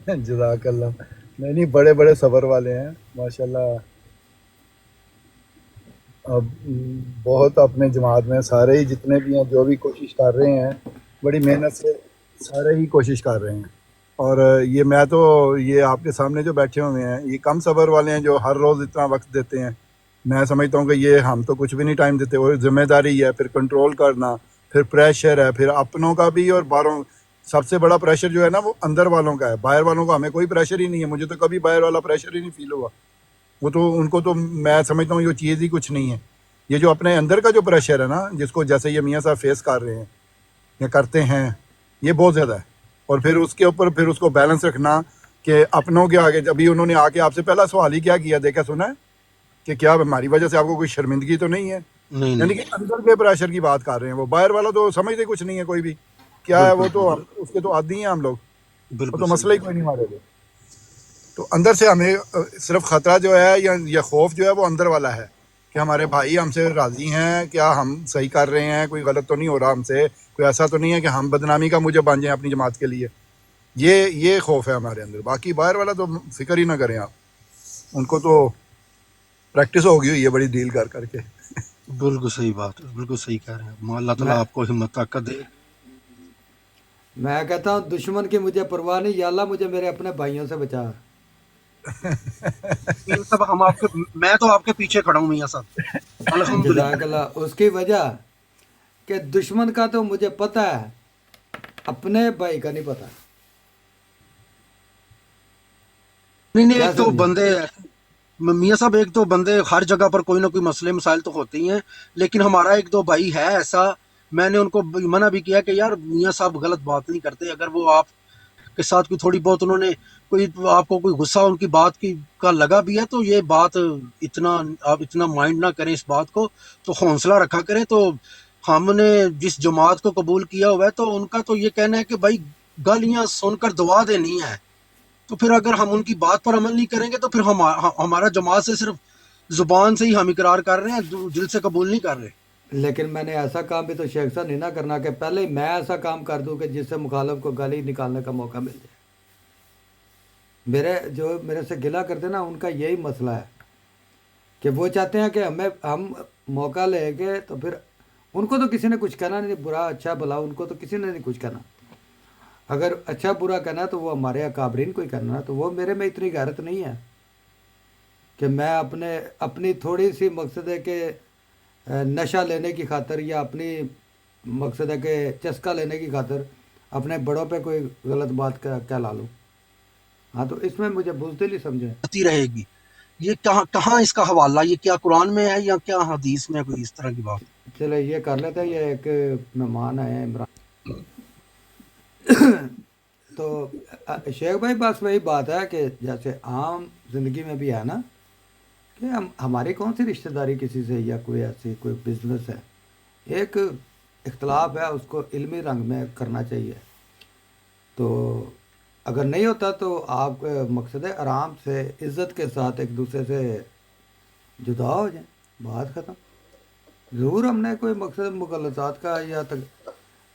جزاک اللہ. نہیں نہیں, بڑے بڑے صبر والے ہیں ماشاء اللہ. اب بہت اپنے جماعت میں سارے ہی جتنے بھی ہیں جو بھی کوشش کر رہے ہیں بڑی محنت سے, سارے ہی کوشش کر رہے ہیں. اور یہ میں تو یہ آپ کے سامنے جو بیٹھے ہوئے ہیں یہ کم صبر والے ہیں جو ہر روز اتنا وقت دیتے ہیں. میں سمجھتا ہوں کہ یہ ہم تو کچھ بھی نہیں ٹائم دیتے, وہ ذمہ داری ہے, پھر کنٹرول کرنا, پھر پریشر ہے, پھر اپنوں کا بھی اور باہروں. سب سے بڑا پریشر جو ہے نا وہ اندر والوں کا ہے, باہر والوں کا ہمیں کوئی پریشر ہی نہیں ہے. مجھے تو کبھی باہر والا پریشر ہی نہیں فیل ہوا. وہ تو ان کو تو میں سمجھتا ہوں یہ چیز ہی کچھ نہیں ہے. یہ جو اپنے اندر کا جو پریشر ہے نا جس کو جیسے یہ میاں صاحب فیس کر رہے ہیں یا کرتے ہیں, یہ بہت زیادہ ہے. اور پھر اس کے اوپر پھر اس کو بیلنس رکھنا کہ اپنوں کے آگے. ابھی انہوں نے آ کے آپ سے پہلا سوال ہی کیا دیکھا سنا ہے کہ کیا ہماری وجہ سے آپ کو کوئی شرمندگی تو نہیں ہے. نہیں یعنی نہیں کہ اندر کے پریشر کی بات کر رہے ہیں. وہ باہر والا تو سمجھتے کچھ نہیں ہے کوئی بھی. کیا ہے بالکل وہ تو بالکل اس کے تو عادی ہیں ہم لوگ. وہ بالکل تو صحیح مسئلہ ہی کہہ کوئی رہے نہیں ہمارے لیے. تو اندر سے ہمیں صرف خطرہ جو ہے یا خوف جو ہے وہ اندر والا ہے کہ ہمارے بھائی ہم سے راضی ہیں, کیا ہم صحیح کر رہے ہیں, کوئی غلط تو نہیں ہو رہا ہم سے, کوئی ایسا تو نہیں ہے کہ ہم بدنامی کا مجھے بن جائیں اپنی جماعت کے لیے. یہ خوف ہے ہمارے اندر. باقی باہر والا تو فکر ہی نہ کریں آپ, ان کو تو پریکٹس ہو گئی ہوئی ہے بڑی ڈیل کر کر کے. ہیں. بالکل صحیح بات ہے, بالکل صحیح کہہ رہے ہیں. اللہ میں تعالیٰ آپ کو ہمت طاقت دے. میں کہتا ہوں دشمن کی مجھے پرواہ نہیں, یا اللہ مجھے میرے اپنے بھائیوں سے بچا. میاں صاحب میں تو آپ کے پیچھے کھڑا ہوں میاں صاحب, الحمدللہ. جزاک اللہ. اس کی وجہ کہ دشمن کا تو مجھے پتہ ہے, اپنے بھائی کا نہیں پتہ. نہیں نہیں, کیا ایک تو سمجھے؟ بندے میاں صاحب, ایک تو بندے ہر جگہ پر کوئی نہ کوئی مسئلے مسائل تو ہوتے ہی ہیں, لیکن ہمارا ایک دو بھائی ہے ایسا. میں نے ان کو منع بھی کیا کہ یار میاں صاحب غلط بات نہیں کرتے, اگر وہ آپ کے ساتھ کوئی تھوڑی بہت انہوں نے کوئی آپ کو کوئی غصہ ان کی بات کی کا لگا بھی ہے تو یہ بات اتنا آپ اتنا مائنڈ نہ کریں اس بات کو, تو حوصلہ رکھا کریں. تو ہم نے جس جماعت کو قبول کیا ہوا ہے تو ان کا تو یہ کہنا ہے کہ بھائی گالیاں سن کر دعا دینی ہے. تو پھر اگر ہم ان کی بات پر عمل نہیں کریں گے تو پھر ہمارا جماعت سے صرف زبان سے ہی ہم اقرار کر رہے ہیں, دل سے قبول نہیں کر رہے. لیکن میں نے ایسا کام بھی تو شیخ صاحب نہیں نہ کرنا کہ پہلے ہی میں ایسا کام کر دوں کہ جس سے مخالف کو گالی نکالنے کا موقع مل جائے. جو میرے سے گلا کرتے ہیں نا, ان کا یہی مسئلہ ہے کہ وہ چاہتے ہیں کہ ہم موقع لے کے تو پھر ان کو تو کسی نے کچھ کہنا نہیں, برا اچھا بھلا ان کو تو کسی نے نہیں کچھ کہنا. اگر اچھا برا کہنا ہے تو وہ ہمارے اکابرین کو ہی کرنا ہے. تو وہ میرے میں اتنی غیرت نہیں ہے کہ میں اپنی تھوڑی سی مقصد ہے کہ نشہ لینے کی خاطر, یا اپنی مقصد ہے کہ چسکا لینے کی خاطر اپنے بڑوں پہ کوئی غلط بات کیا لا لوں. ہاں, تو اس میں مجھے بزدلی سمجھیں. آتی رہے گی. یہ کہاں کہاں اس کا حوالہ, یہ کیا قرآن میں ہے یا کیا حدیث میں, کوئی اس طرح کی بات؟ چلے یہ کر لیتے ہیں. یہ ایک مہمان آئے ہیں, عمران. تو شیخ بھائی بس وہی بات ہے کہ جیسے عام زندگی میں بھی ہے نا کہ ہماری کون سی رشتہ داری کسی سے, یا کوئی ایسی کوئی بزنس ہے, ایک اختلاف ہے, اس کو علمی رنگ میں کرنا چاہیے. تو اگر نہیں ہوتا تو آپ کا مقصد ہے آرام سے عزت کے ساتھ ایک دوسرے سے جدا ہو جائیں, بات ختم. ضرور ہم نے کوئی مقصد مغالطات کا یا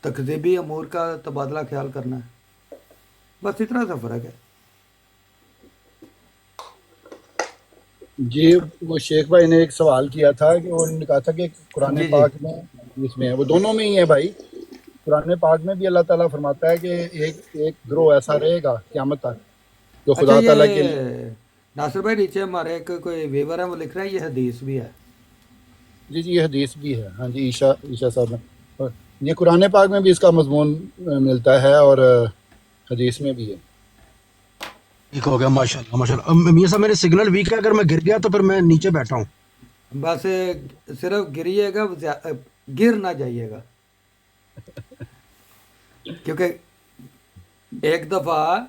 تکذیبی امور کا تبادلہ خیال کرنا ہے, بس اتنا سا فرق ہے. جی, وہ شیخ بھائی نے ایک سوال کیا تھا کہ انہوں نے کہا تھا کہ قرآن جی جی. پاک میں اس میں ہے, وہ دونوں میں ہی ہے بھائی. قرآن پاک میں بھی اللہ تعالیٰ فرماتا ہے کہ ایک گروہ ایسا رہے گا قیامت تک جو اچھا, خدا تعالیٰ کے لیے. یہ ناصر بھائی نیچے ہمارے ایک کوئی ویور ہے, وہ لکھ رہے ہیں یہ حدیث بھی ہے. جی جی, یہ حدیث بھی ہے. ہاں جی, عیشا صاحب نے. اور یہ قرآن پاک میں بھی اس کا مضمون ملتا ہے اور حدیث میں بھی ہے. ٹھیک ہو گیا, ماشاء اللہ ماشاء اللہ. میاں صاحب میرے سگنل ویک ہے, اگر میں گر گیا تو پھر میں نیچے بیٹھا ہوں. بس صرف گریے گا, گر نہ جائیے گا. کیونکہ ایک دفعہ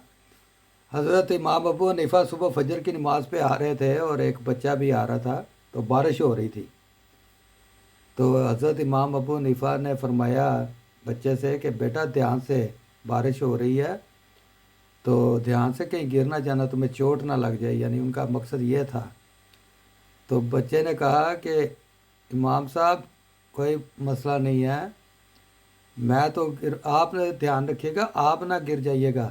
حضرت امام ابو حنیفہ صبح فجر کی نماز پہ آ رہے تھے, اور ایک بچہ بھی آ رہا تھا, تو بارش ہو رہی تھی. تو حضرت امام ابو حنیفہ نے فرمایا بچے سے کہ بیٹا دھیان سے, بارش ہو رہی ہے تو دھیان سے کہیں گر نہ جانا, تمہیں چوٹ نہ لگ جائے. یعنی ان کا مقصد یہ تھا. تو بچے نے کہا کہ امام صاحب کوئی مسئلہ نہیں ہے, میں تو آپ نے دھیان رکھیے گا, آپ نہ گر جائیے گا,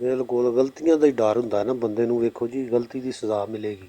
ਬਿਲਕੁਲ ਗਲਤੀਆਂ ਦਾ ਹੀ ਡਰ ਹੁੰਦਾ ਹੈ ਨਾ ਬੰਦੇ ਨੂੰ, ਵੇਖੋ ਜੀ ਗਲਤੀ ਦੀ ਸਜ਼ਾ ਮਿਲੇਗੀ।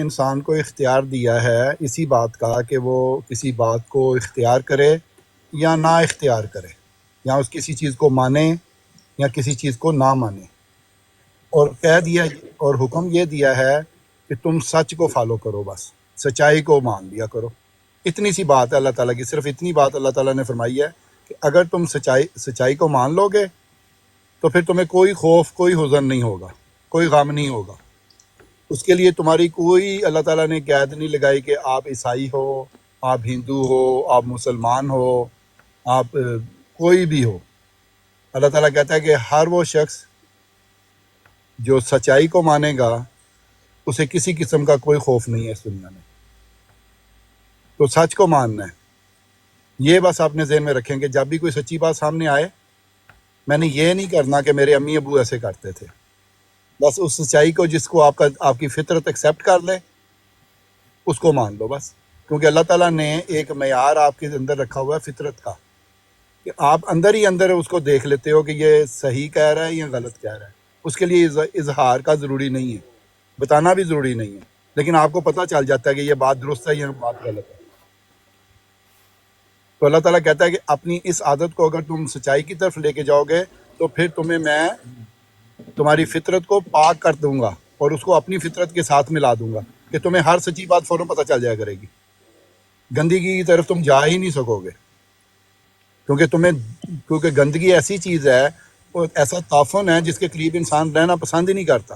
انسان کو اختیار دیا ہے اسی بات کا کہ وہ کسی بات کو اختیار کرے یا نہ اختیار کرے، یا اس کسی چیز کو مانے یا کسی چیز کو نہ مانے، اور کہہ دیا اور حکم یہ دیا ہے کہ تم سچ کو فالو کرو، بس سچائی کو مان لیا کرو۔ اتنی سی بات ہے اللہ تعالیٰ کی، صرف اتنی بات اللہ تعالیٰ نے فرمائی ہے کہ اگر تم سچائی کو مان لو گے تو پھر تمہیں کوئی خوف، کوئی حزن نہیں ہوگا، کوئی غم نہیں ہوگا۔ اس کے لیے تمہاری کوئی اللہ تعالیٰ نے قید نہیں لگائی کہ آپ عیسائی ہو، آپ ہندو ہو، آپ مسلمان ہو، آپ کوئی بھی ہو۔ اللہ تعالیٰ کہتا ہے کہ ہر وہ شخص جو سچائی کو مانے گا اسے کسی قسم کا کوئی خوف نہیں ہے اس دنیا میں۔ تو سچ کو ماننا ہے، یہ بس اپنے ذہن میں رکھیں کہ جب بھی کوئی سچی بات سامنے آئے، میں نے یہ نہیں کرنا کہ میرے امی ابو ایسے کرتے تھے، بس اس سچائی کو جس کو آپ کی فطرت ایکسیپٹ کر لے اس کو مان لو بس، کیونکہ اللہ تعالیٰ نے ایک معیار آپ کے اندر رکھا ہوا ہے فطرت کا، کہ آپ اندر ہی اندر اس کو دیکھ لیتے ہو کہ یہ صحیح کہہ رہا ہے یا غلط کہہ رہا ہے۔ اس کے لیے اظہار کا ضروری نہیں ہے، بتانا بھی ضروری نہیں ہے، لیکن آپ کو پتہ چل جاتا ہے کہ یہ بات درست ہے یا بات غلط ہے۔ تو اللہ تعالیٰ کہتا ہے کہ اپنی اس عادت کو اگر تم سچائی کی طرف لے کے جاؤ گے تو پھر تمہیں میں تمہاری فطرت کو پاک کر دوں گا اور اس کو اپنی فطرت کے ساتھ ملا دوں گا کہ تمہیں ہر سچی بات فوراً پتہ چل جایا کرے گی، گندگی کی طرف تم جا ہی نہیں سکو گے، کیونکہ گندگی ایسی چیز ہے، وہ ایسا تعفن ہے جس کے قریب انسان رہنا پسند ہی نہیں کرتا۔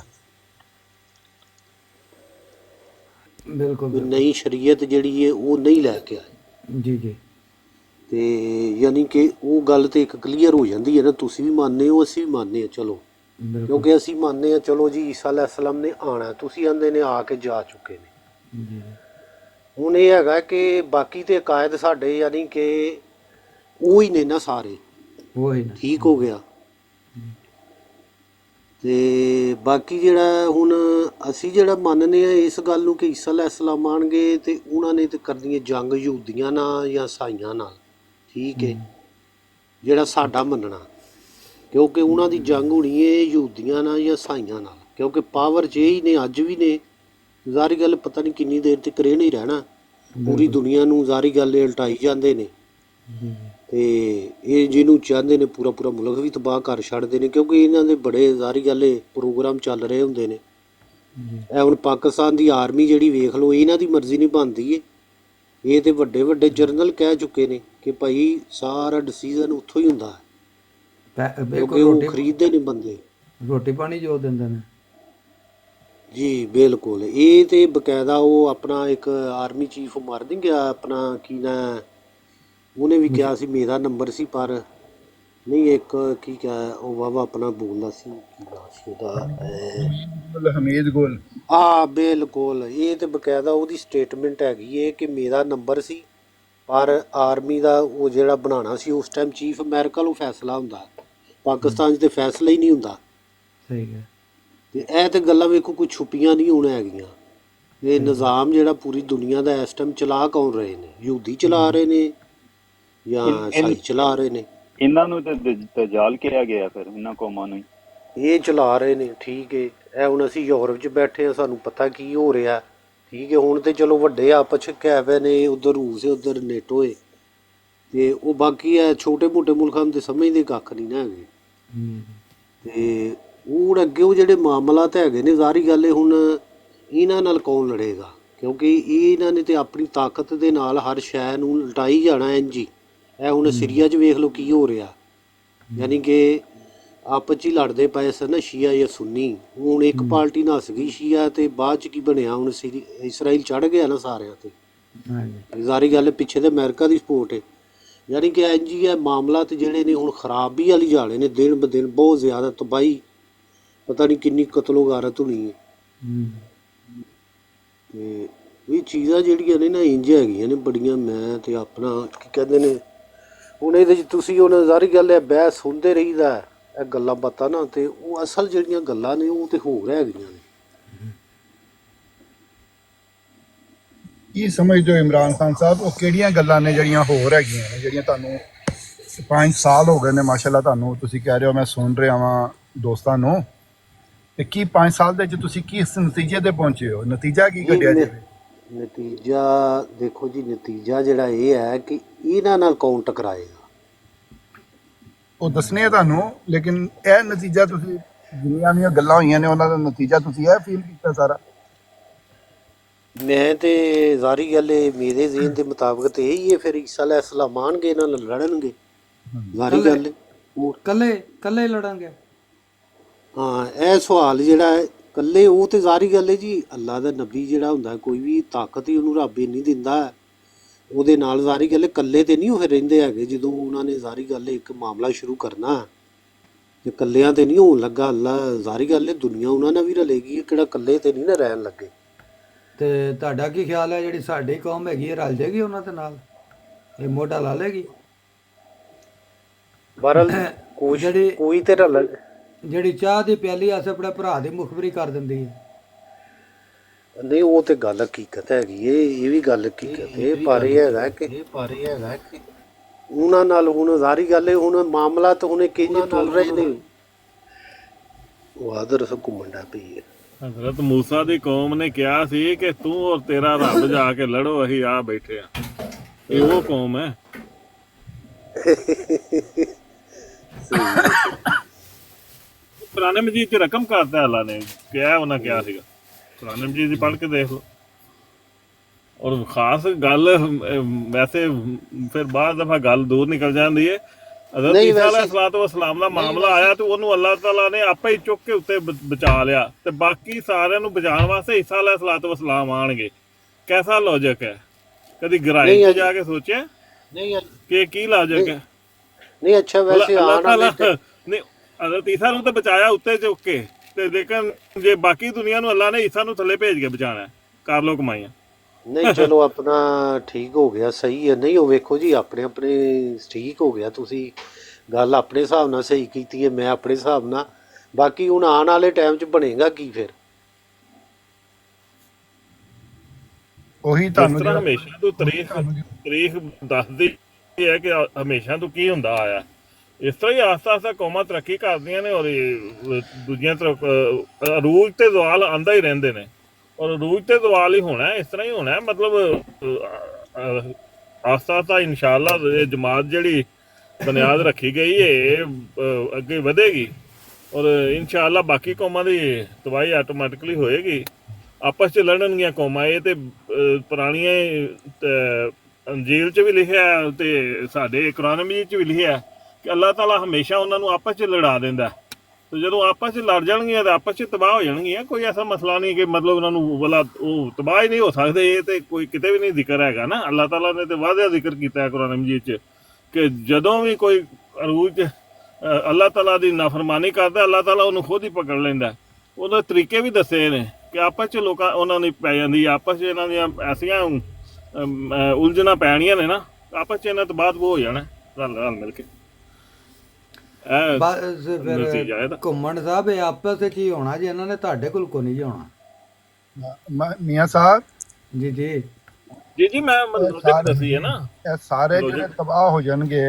بالکل کوئی بالکل نئی شریعت جڑی ہے وہ نہیں لے کے آئے جی جی ਤੇ ਯਾਨੀ ਕਿ ਉਹ ਗੱਲ ਤੇ ਇੱਕ ਕਲੀਅਰ ਹੋ ਜਾਂਦੀ ਹੈ ਨਾ, ਤੁਸੀਂ ਵੀ ਮੰਨਦੇ ਹੋ ਅਸੀਂ ਵੀ ਮੰਨਦੇ ਹਾਂ, ਚਲੋ ਬਿਲਕੁਲ ਕਿਉਂਕਿ ਅਸੀਂ ਮੰਨਦੇ ਹਾਂ ਚਲੋ ਜੀ ਈਸਾ ਅਲੈਹਿਸਲਾਮ ਨੇ ਆਉਣਾ, ਤੁਸੀਂ ਆਂਦੇ ਨੇ ਆ ਕੇ ਜਾ ਚੁੱਕੇ ਨੇ। ਜੀ ਹੁਣ ਇਹ ਹੈਗਾ ਕਿ ਬਾਕੀ ਤੇ ਕਾਇਦ ਸਾਡੇ ਯਾਨੀ ਕਿ ਉਹ ਹੀ ਨੇ ਨਾ ਸਾਰੇ, ਉਹੀ ਨਾ ਠੀਕ ਹੋ ਗਿਆ। ਤੇ ਬਾਕੀ ਜਿਹੜਾ ਹੁਣ ਅਸੀਂ ਜਿਹੜਾ ਮੰਨਦੇ ਆ ਇਸ ਗੱਲ ਨੂੰ ਕਿ ਈਸਾ ਅਲੈਹਿਸਲਾਮ ਆਉਣਗੇ ਤੇ ਉਹਨਾਂ ਨੇ ਤੇ ਕਰਨੀ ਹੈ ਜੰਗ ਯਹੂਦੀਆਂ ਨਾਲ ਜਾਂ ਈਸਾਈਆਂ ਨਾਲ, ਠੀਕ ਹੈ, ਜਿਹੜਾ ਸਾਡਾ ਮੰਨਣਾ, ਕਿਉਂਕਿ ਉਹਨਾਂ ਦੀ ਜੰਗ ਹੋਣੀ ਹੈ ਯਹੂਦੀਆਂ ਨਾਲ ਜਾਂ ਈਸਾਈਆਂ ਨਾਲ, ਕਿਉਂਕਿ ਪਾਵਰ 'ਚ ਹੀ ਨੇ, ਅੱਜ ਵੀ ਨੇ। ਜ਼ਾਰੀ ਗੱਲ ਪਤਾ ਨਹੀਂ ਕਿੰਨੀ ਦੇਰ ਤੱਕ ਇਹ ਨਹੀਂ ਰਹਿਣਾ, ਪੂਰੀ ਦੁਨੀਆ ਨੂੰ ਜ਼ਾਰੀ ਗੱਲ ਇਹ ਉਲਟਾਈ ਜਾਂਦੇ ਨੇ ਜੀ ਤੇ ਇਹ ਜਿਹਨੂੰ ਚਾਹੁੰਦੇ ਨੇ ਪੂਰਾ ਪੂਰਾ ਮੁਲਕ ਵੀ ਤਬਾਹ ਕਰ ਛੱਡਦੇ ਨੇ, ਕਿਉਂਕਿ ਇਹਨਾਂ ਦੇ ਬੜੇ ਜ਼ਾਰੀ ਗੱਲ ਇਹ ਪ੍ਰੋਗਰਾਮ ਚੱਲ ਰਹੇ ਹੁੰਦੇ ਨੇ। ਜੀ ਇਹ ਹੁਣ ਪਾਕਿਸਤਾਨ ਦੀ ਆਰਮੀ ਜਿਹੜੀ ਵੇਖ ਲਓ, ਇਹਨਾਂ ਦੀ ਮਰਜ਼ੀ ਨਹੀਂ ਬਣਦੀ ਏ, ਇਹ ਤੇ ਵੱਡੇ ਵੱਡੇ ਜਰਨਲ ਕਹਿ ਚੁੱਕੇ ਨੇ ਕਿ ਭਾਈ ਸਾਰਾ ਡਿਸੀਜ਼ਨ ਉੱਥੋਂ ਹੀ ਹੁੰਦਾ ਹੈ, ਬਿਲਕੁਲ ਕਿਉਂਕਿ ਉਹ ਖਰੀਦਦੇ ਨੇ ਬੰਦੇ। ਰੋਟੀ ਪਾਣੀ ਜੋ ਦਿੰਦੇ ਨੇ ਜੀ ਬਿਲਕੁਲ, ਇਹ ਤੇ ਬਕਾਇਦਾ ਉਹ ਆਪਣਾ ਇੱਕ ਆਰਮੀ ਚੀਫ ਮਰ ਨਹੀਂ ਗਿਆ ਆਪਣਾ, ਕੀ ਨਾ ਉਹਨੇ ਵੀ ਕਿਹਾ ਸੀ ਮੇਰਾ ਨੰਬਰ ਸੀ, ਪਰ ਨਹੀਂ ਇੱਕ ਕੀ ਕਿਹਾ ਉਹ ਵਾਵਾ ਆਪਣਾ ਬੋਲਦਾ ਸੀ, ਕੀ ਨਾਮ ਸੀ ਉਹਦਾ, حمید گل ਹਾਂ ਬਿਲਕੁਲ, ਇਹ ਤੇ ਬਕਾਇਦਾ ਉਹਦੀ ਸਟੇਟਮੈਂਟ ਹੈਗੀ ਏ ਕਿ ਮੇਰਾ ਨੰਬਰ ਸੀ, ਪਰ ਆਰਮੀ ਦਾ ਉਹ ਜਿਹੜਾ ਬਣਾਉਣਾ ਸੀ ਉਸ ਟਾਈਮ ਚੀਫ ਅਮਰੀਕਾ ਨੂੰ ਫੈਸਲਾ ਹੁੰਦਾ, ਪਾਕਿਸਤਾਨ 'ਚ ਤੇ ਫੈਸਲਾ ਹੀ ਨਹੀਂ ਹੁੰਦਾ। ਸਹੀ ਹੈ ਤੇ ਇਹ ਤੇ ਗੱਲਾਂ ਵੇਖੋ ਕੋਈ ਛੁਪੀਆਂ ਨਹੀਂ ਹੁਣ ਹੈਗੀਆਂ। ਇਹ ਨਿਜ਼ਾਮ ਜਿਹੜਾ ਪੂਰੀ ਦੁਨੀਆ ਦਾ ਇਸ ਟਾਈਮ ਚਲਾ ਕੌਣ ਰਹੇ ਨੇ, ਯਹੂਦੀ ਚਲਾ ਰਹੇ ਨੇ ਜਾਂ ਈਸਾਈ ਚਲਾ ਰਹੇ ਨੇ? ਇਹਨਾਂ ਨੂੰ ਤਾਂ ਦਜਾਲ ਕਿਹਾ ਗਿਆ, ਫਿਰ ਇਹਨਾਂ ਕੌਮਾਂ ਨੂੰ ਇਹ ਚਲਾ ਰਹੇ ਨੇ, ਠੀਕ ਹੈ। ਇਹ ਹੁਣ ਅਸੀਂ ਯੂਰਪ 'ਚ ਬੈਠੇ ਹਾਂ, ਸਾਨੂੰ ਪਤਾ ਕੀ ਹੋ ਰਿਹਾ, ਠੀਕ ਹੈ। ਹੁਣ ਤੇ ਚਲੋ ਵੱਡੇ ਆਪਸ 'ਚ ਕਹਿ ਪਏ ਨੇ, ਉੱਧਰ ਰੂਸ ਹੈ ਉੱਧਰ ਨੇਟੋ ਹੈ, ਤੇ ਉਹ ਬਾਕੀ ਹੈ ਛੋਟੇ ਮੋਟੇ ਮੁਲਕਾਂ ਨੂੰ ਤੇ ਸਮਝਦੇ ਕੱਖ ਨਹੀਂ ਨਾ ਹੈਗੇ। ਤੇ ਉਹ ਅੱਗੇ ਉਹ ਜਿਹੜੇ ਮਾਮਲਾਤ ਹੈਗੇ ਨੇ, ਜ਼ਾਰੀ ਗੱਲ ਹੈ ਹੁਣ ਇਹਨਾਂ ਨਾਲ ਕੌਣ ਲੜੇਗਾ, ਕਿਉਂਕਿ ਇਹਨਾਂ ਨੇ ਤੇ ਆਪਣੀ ਤਾਕਤ ਦੇ ਨਾਲ ਹਰ ਸ਼ੈ ਨੂੰ ਲਟਾਈ ਜਾਣਾ ਇੰਝ ਹੀ। ਇਹ ਹੁਣ ਸੀਰੀਆ 'ਚ ਵੇਖ ਲਓ ਕੀ ਹੋ ਰਿਹਾ, ਯਾਨੀ ਕਿ ਆਪਸ 'ਚ ਹੀ ਲੜਦੇ ਪਏ ਸਨ ਨਾ ਸ਼ੀਆ ਜਾਂ ਸੁੰਨੀ। ਹੁਣ ਇੱਕ ਪਾਰਟੀ ਨੱਸ ਗਈ ਸ਼ੀਆ, ਤੇ ਬਾਅਦ 'ਚ ਕੀ ਬਣਿਆ, ਹੁਣ ਇਸਰਾਈਲ ਚੜ੍ਹ ਗਿਆ ਨਾ ਸਾਰਿਆਂ 'ਤੇ। ਹਾਂਜੀ ਜ਼ਾਰੀ ਗੱਲ ਪਿੱਛੇ ਤੇ ਅਮਰੀਕਾ ਦੀ ਸਪੋਰਟ ਹੈ, ਯਾਨੀ ਕਿ ਇੰਝ ਹੀ ਇਹ ਮਾਮਲਾਤ ਜਿਹੜੇ ਨੇ ਹੁਣ ਖਰਾਬੀ ਵਾਲੀ ਜਾਣੇ ਨੇ, ਦਿਨ ਬ ਦਿਨ ਬਹੁਤ ਜ਼ਿਆਦਾ ਤਬਾਹੀ, ਪਤਾ ਨਹੀਂ ਕਿੰਨੀ ਕਤਲੋ ਗਾਰਤ ਹੋਣੀ ਹੈ। ਤੇ ਇਹ ਚੀਜ਼ਾਂ ਜਿਹੜੀਆਂ ਨੇ ਨਾ ਇੰਝ ਹੈਗੀਆਂ ਨੇ ਬੜੀਆਂ, ਮੈਂ ਤੇ ਆਪਣਾ ਕੀ ਕਹਿੰਦੇ ਨੇ ਹੁਣ ਇਹਦੇ 'ਚ ਤੁਸੀਂ ਹੁਣ ਜ਼ਾਰੀ ਗੱਲ ਹੈ ਬਹਿਸ ਹੁੰਦੇ ਰਹੀਦਾ ਇਹ ਗੱਲਾਂ ਬਾਤਾਂ ਨਾ, ਤੇ ਉਹ ਅਸਲ ਜਿਹੜੀਆਂ ਗੱਲਾਂ ਨੇ ਉਹ ਤੇ ਹੋਰ ਹੈਗੀਆਂ ਨੇ। ਕੀ ਸਮਝਦੇ ਹੋ ਇਮਰਾਨ ਖਾਨ ਸਾਹਿਬ, ਉਹ ਕਿਹੜੀਆਂ ਗੱਲਾਂ ਨੇ ਜਿਹੜੀਆਂ ਹੋਰ ਹੈਗੀਆਂ ਨੇ, ਜਿਹੜੀਆਂ ਤੁਹਾਨੂੰ 5 ਸਾਲ ਹੋ ਗਏ ਨੇ ਮਾਸ਼ਾਅੱਲਾ, ਤੁਹਾਨੂੰ ਤੁਸੀਂ ਕਹਿ ਰਹੇ ਹੋ ਮੈਂ ਸੁਣ ਰਿਹਾ ਵਾਂ ਦੋਸਤਾਂ ਨੂੰ, ਤੇ ਕੀ 5 ਸਾਲ ਦੇ ਵਿੱਚ ਤੁਸੀਂ ਕਿਸ ਨਤੀਜੇ ਤੇ ਪਹੁੰਚੇ ਹੋ? ਨਤੀਜਾ ਕੀ ਜੀ ਕੱਢਿਆ ਜਾਵੇ? ਨਤੀਜਾ ਦੇਖੋ ਜੀ, ਨਤੀਜਾ ਜਿਹੜਾ ਇਹ ਹੈ ਕਿ ਇਹਨਾਂ ਨਾਲ ਕੌਣ ਟਕਰਾਏਗਾ। ਉਹ ਦੱਸਣੇ ਆ ਤੁਹਾਨੂੰ, ਲੇਕਿਨ ਇਹ ਨਤੀਜਾ ਤੁਸੀਂ ਜਿੰਨੀਆਂ ਵੀ ਗੱਲਾਂ ਹੋਈਆਂ ਨੇ ਉਹਨਾਂ ਦਾ ਨਤੀਜਾ ਤੁਸੀਂ ਇਹ ਫੀਲ ਕੀਤਾ ਸਾਰਾ? ਮੈਂ ਤੇ ਜ਼ਾਰੀ ਗੱਲ ਹੈ, ਮੇਰੇ ਜ਼ਹਨ ਦੇ ਮੁਤਾਬਕ ਤੇ ਇਹੀ ਹੈ, ਫਿਰ ਈਸਾ ਅਲੈਹਿ ਸਲਾਮ ਆਉਣਗੇ, ਇਹਨਾਂ ਨਾਲ ਲੜਨਗੇ, ਜ਼ਾਰੀ ਕੱਲੇ ਗੱਲ ਹੈ। ਹੋਰ ਕੱਲੇ ਕੱਲੇ ਲੜਾਂਗੇ। ਹਾਂ, ਇਹ ਸਵਾਲ ਜਿਹੜਾ ਹੈ ਇਕੱਲੇ, ਉਹ ਤੇ ਜ਼ਾਰੀ ਗੱਲ ਹੈ ਜੀ, ਅੱਲਾ ਦਾ ਨਬੀ ਜਿਹੜਾ ਹੁੰਦਾ ਕੋਈ ਵੀ ਤਾਕਤ ਹੀ ਉਹਨੂੰ ਰੱਬ ਇੰਨੀ ਦਿੰਦਾ ਹੈ, ਉਹਦੇ ਨਾਲ ਜ਼ਾਰੀ ਗੱਲ ਹੈ ਇਕੱਲੇ ਤੇ ਨਹੀਂ ਉਹ ਫਿਰ ਰਹਿੰਦੇ ਹੈਗੇ। ਜਦੋਂ ਉਹਨਾਂ ਨੇ ਜ਼ਾਰੀ ਗੱਲ ਹੈ ਇੱਕ ਮਾਮਲਾ ਸ਼ੁਰੂ ਕਰਨਾ ਤੇ ਇਕੱਲਿਆਂ ਤੇ ਨਹੀਂ ਹੋਣ ਲੱਗਾ ਅੱਲਾ, ਜ਼ਾਰੀ ਗੱਲ ਹੈ ਦੁਨੀਆ ਉਹਨਾਂ ਨਾਲ ਵੀ ਰਲੇਗੀ, ਕਿਹੜਾ ਇਕੱਲੇ ਤੇ ਨਹੀਂ ਨਾ ਰਹਿਣ ਲੱਗੇ। ਤੇ ਤੁਹਾਡਾ ਕੀ ਖਿਆਲ ਹੈ, ਜਿਹੜੀ ਸਾਡੀ ਕੌਮ ਹੈਗੀ ਹੈ ਰਲ ਜਾਏਗੀ ਉਹਨਾਂ ਦੇ ਨਾਲ, ਇਹ ਮੋਢਾ ਲਾ ਲੇਗੀ? ਬਹਰਲ ਜਿਹੜੀ ਕੋਈ ਤੇ ਰਲ, ਜਿਹੜੀ ਚਾਹ ਦੀ ਪਿਆਲੀ ਆਸੇ ਆਪਣੇ ਭਰਾ ਦੀ ਮੁਖਬਰੀ ਕਰ ਦਿੰਦੀ ਹੈ। ਨਹੀਂ ਉਹ ਤੇ ਗੱਲ ਹਕੀਕਤ ਹੈਗੀ ਏ, ਇਹ ਵੀ ਗੱਲ ਹਕੀਕਤ ਹੈ, ਪਰ ਇਹ ਹੈਗਾ ਕਿ ਉਹਨਾਂ ਨਾਲ ਹੁਣ ਜ਼ਾਰੀ ਗੱਲ ਹੈ, ਹੁਣ ਮਾਮਲਾ ਤਾਂ ਹੁਣ ਕਿੰਜ ਤੁਰ ਰਹੇ ਨੇ, ਉਹ ਆਦਰ ਸੇ ਘੁੰਮਣ ਦਾ ਪਈ ਹੈ। ਹਜ਼ਰਤ ਮੂਸਾ ਦੀ ਕੌਮ ਨੇ ਕਿਹਾ ਸੀ ਕਿ ਤੂੰ ਔਰ ਤੇਰਾ ਰੱਬ ਜਾ ਕੇ ਲੜੋ, ਅਸੀਂ ਆ ਬੈਠੇ ਆ। ਇਹ ਉਹ ਕੌਮ ਹੈ। ਕੁਰਾਨ ਮਜੀਦ ਚ ਰਕਮ ਕਰਤਾ ਅੱਲਾ ਨੇ, ਕਿਹਾ ਉਹਨਾਂ ਕਿਹਾ ਸੀਗਾ, ਕੁਰਾਨ ਮਜੀਦ ਦੀ ਪੜ੍ਹ ਕੇ ਦੇਖ ਲਓ। ਔਰ ਖਾਸ ਗੱਲ ਵੈਸੇ ਫਿਰ ਬਾਅਦ ਦਫਾ ਗੱਲ ਦੂਰ ਨਿਕਲ ਜਾਂਦੀ ਹੈ। ਹਜ਼ਰਤ ਈਸਾ ਅਲੈਹਿਸਸਲਾਮ ਦਾ ਮਾਮਲਾ ਆਇਆ ਤੇ ਉਹਨੂੰ ਅੱਲਾਹ ਤਾਲਾ ਨੇ ਆਪੇ ਹੀ ਚੁੱਕ ਕੇ ਉੱਤੇ ਬਚਾ ਲਿਆ, ਤੇ ਬਾਕੀ ਸਾਰਿਆਂ ਨੂੰ ਬਚਾਉਣ ਵਾਸਤੇ ਈਸਾ ਅਲੈਹਿਸਸਲਾਮ ਆਣਗੇ। ਕੈਸਾ ਲੌਜਿਕ ਹੈ? ਕਦੀ ਗਹਿਰਾਈ 'ਚ ਜਾ ਕੇ ਸੋਚਿਆ ਨਹੀਂ ਕਿ ਕੀ ਲੌਜਿਕ ਹੈ? ਨਹੀਂ ਅੱਛਾ, ਵੈਸੇ ਅੱਲਾਹ ਆਣ ਤਾਲਾ ਵਾਲੇ ਨੇ ਹਜ਼ਰਤ ਈਸਾ ਨੂੰ ਤਾਂ ਬਚਾਇਆ ਉੱਤੇ ਚੁੱਕ ਕੇ, ਤੇ ਲੇਕਿਨ ਜੇ ਬਾਕੀ ਦੁਨੀਆ ਨੂੰ ਅੱਲਾਹ ਨੇ ਈਸਾ ਨੂੰ ਥੱਲੇ ਭੇਜ ਕੇ ਬਚਾਉਣਾ, ਕਰ ਲੋ ਕਮਾਈਆਂ। ਨਹੀਂ ਚਲੋ ਆਪਣਾ ਠੀਕ ਹੋ ਗਿਆ, ਸਹੀ ਹੈ। ਨਹੀਂ ਉਹ ਵੇਖੋ ਜੀ, ਆਪਣੇ ਆਪਣੇ ਠੀਕ ਹੋ ਗਿਆ, ਤੁਸੀਂ ਗੱਲ ਆਪਣੇ ਹਿਸਾਬ ਨਾਲ ਸਹੀ ਕੀਤੀ ਹੈ, ਮੈਂ ਆਪਣੇ ਹਿਸਾਬ ਨਾਲ। ਬਾਕੀ ਹੁਣ ਆਉਣ ਵਾਲੇ ਟਾਈਮ 'ਚ ਬਣੇਗਾ ਕੀ ਫਿਰ? ਉਹੀ ਜਿਸ ਤੁਹਾਨੂੰ ਤਰ੍ਹਾਂ ਜਿਹੜਾ ਹਮੇਸ਼ਾ ਤੋਂ ਤਾਰੀਖ ਦੱਸਦੀ ਹੈ ਕਿ ਹਮੇਸ਼ਾ ਤੋਂ ਕੀ ਹੁੰਦਾ ਆਇਆ, ਇਸ ਤਰ੍ਹਾਂ ਹੀ ਆਸਤਾ ਆਸਤਾ ਕੌਮਾਂ ਤਰੱਕੀ ਕਰਦੀਆਂ ਨੇ, ਔਰ ਦੂਜੀਆਂ ਤਰਫ ਅਰੂਜ ਤੇ ਜ਼ਵਾਲ ਆਂਦਾ ਹੀ ਰਹਿੰਦੇ ਨੇ, ਔਰ ਅਰੂਜ ਤੇ ਜ਼ਵਾਲ ਹੀ ਹੋਣਾ, ਇਸ ਤਰ੍ਹਾਂ ਹੀ ਹੋਣਾ। ਮਤਲਬ ਆਸਤਾ ਆਸਤਾ ਇਨਸ਼ਾਅੱਲਾ ਇਹ ਜਮਾਤ ਜਿਹੜੀ ਬੁਨਿਆਦ ਰੱਖੀ ਗਈ ਹੈ ਇਹ ਅੱਗੇ ਵਧੇਗੀ, ਔਰ ਇਨਸ਼ਾਅੱਲਾ ਬਾਕੀ ਕੌਮਾਂ ਦੀ ਤਬਾਹੀ ਆਟੋਮੈਟਿਕਲੀ ਹੋਏਗੀ। ਆਪਸ 'ਚ ਲੜਨਗੀਆਂ ਕੌਮਾਂ। ਇਹ ਤੇ ਪੁਰਾਣੀਆਂ ਅੰਜੀਲ 'ਚ ਵੀ ਲਿਖਿਆ ਤੇ ਸਾਡੇ ਕੁਰਾਨ ਮਜੀਦ 'ਚ ਵੀ ਲਿਖਿਆ ਕਿ ਅੱਲਾਹ ਤਾਲਾ ਹਮੇਸ਼ਾ ਉਹਨਾਂ ਨੂੰ ਆਪਸ 'ਚ ਲੜਾ ਦਿੰਦਾ, ਤੇ ਜਦੋਂ ਆਪਸ 'ਚ ਲੜ ਜਾਣਗੀਆਂ ਤੇ ਆਪਸ 'ਚ ਤਬਾਹ ਹੋ ਜਾਣਗੀਆਂ। ਕੋਈ ਐਸਾ ਮਸਲਾ ਨਹੀਂ ਕਿ ਮਤਲਬ ਉਹਨਾਂ ਨੂੰ ਭਲਾ ਉਹ ਤਬਾਹ ਹੀ ਨਹੀਂ ਹੋ ਸਕਦੇ, ਇਹ ਤੇ ਕੋਈ ਕਿਤੇ ਵੀ ਨਹੀਂ ਜ਼ਿਕਰ ਹੈਗਾ ਨਾ। ਅੱਲਾਹ ਤਾਲਾ ਨੇ ਤੇ ਵਾਅਦਾ ਜ਼ਿਕਰ ਕੀਤਾ ਹੈ ਕੁਰਾਨ ਮਜੀਦ 'ਚ ਕਿ ਜਦੋਂ ਵੀ ਕੋਈ ਅਰੂਜ ਅੱਲਾਹ ਤਾਲਾ ਦੀ ਨਾਫਰਮਾਨੀ ਕਰਦਾ, ਅੱਲਾਹ ਤਾਲਾ ਉਹਨੂੰ ਖੁਦ ਹੀ ਪਕੜ ਲੈਂਦਾ। ਉਹਦੇ ਤਰੀਕੇ ਵੀ ਦੱਸੇ ਨੇ ਕਿ ਆਪਸ 'ਚ ਲੋਕਾਂ ਉਹਨਾਂ ਦੀ ਪੈ ਜਾਂਦੀ, ਆਪਸ 'ਚ ਇਹਨਾਂ ਦੀਆਂ ਐਸੀਆਂ ਉਲਝਣਾਂ ਪੈਣੀਆਂ ਨੇ ਨਾ, ਆਪਸ 'ਚ ਇਹਨਾਂ ਤੋਂ ਬਾਅਦ ਉਹ ਹੋ ਜਾਣਾ ਰਲ ਰਲ ਮਿਲ ਕੇ। ਬਸ ਨਤੀਜਾ ਇਹਦਾ। ਫਿਰ ਘੁੰਮਣ ਸਾਹਿਬ ਇਹ ਆਪਸ ਵਿੱਚ ਹੀ ਹੋਣਾ ਜੀ, ਇਹਨਾਂ ਨੇ ਤੁਹਾਡੇ ਕੋਲ ਕੋ ਨਹੀਂ ਜੀ ਹੋਣਾ। ਮੀਆਂ ਸਾਹਿਬ, ਜੀ ਜੀ ਜੀ ਜੀ ਮੈਂ ਲੋਜਿਕ ਦੱਸੀ ਹੈ ਨਾ। ਇਹ ਸਾਰੇ ਲੋਜਿਕ। ਜਿਹੜੇ ਤਬਾਹ ਹੋ ਜਾਣਗੇ,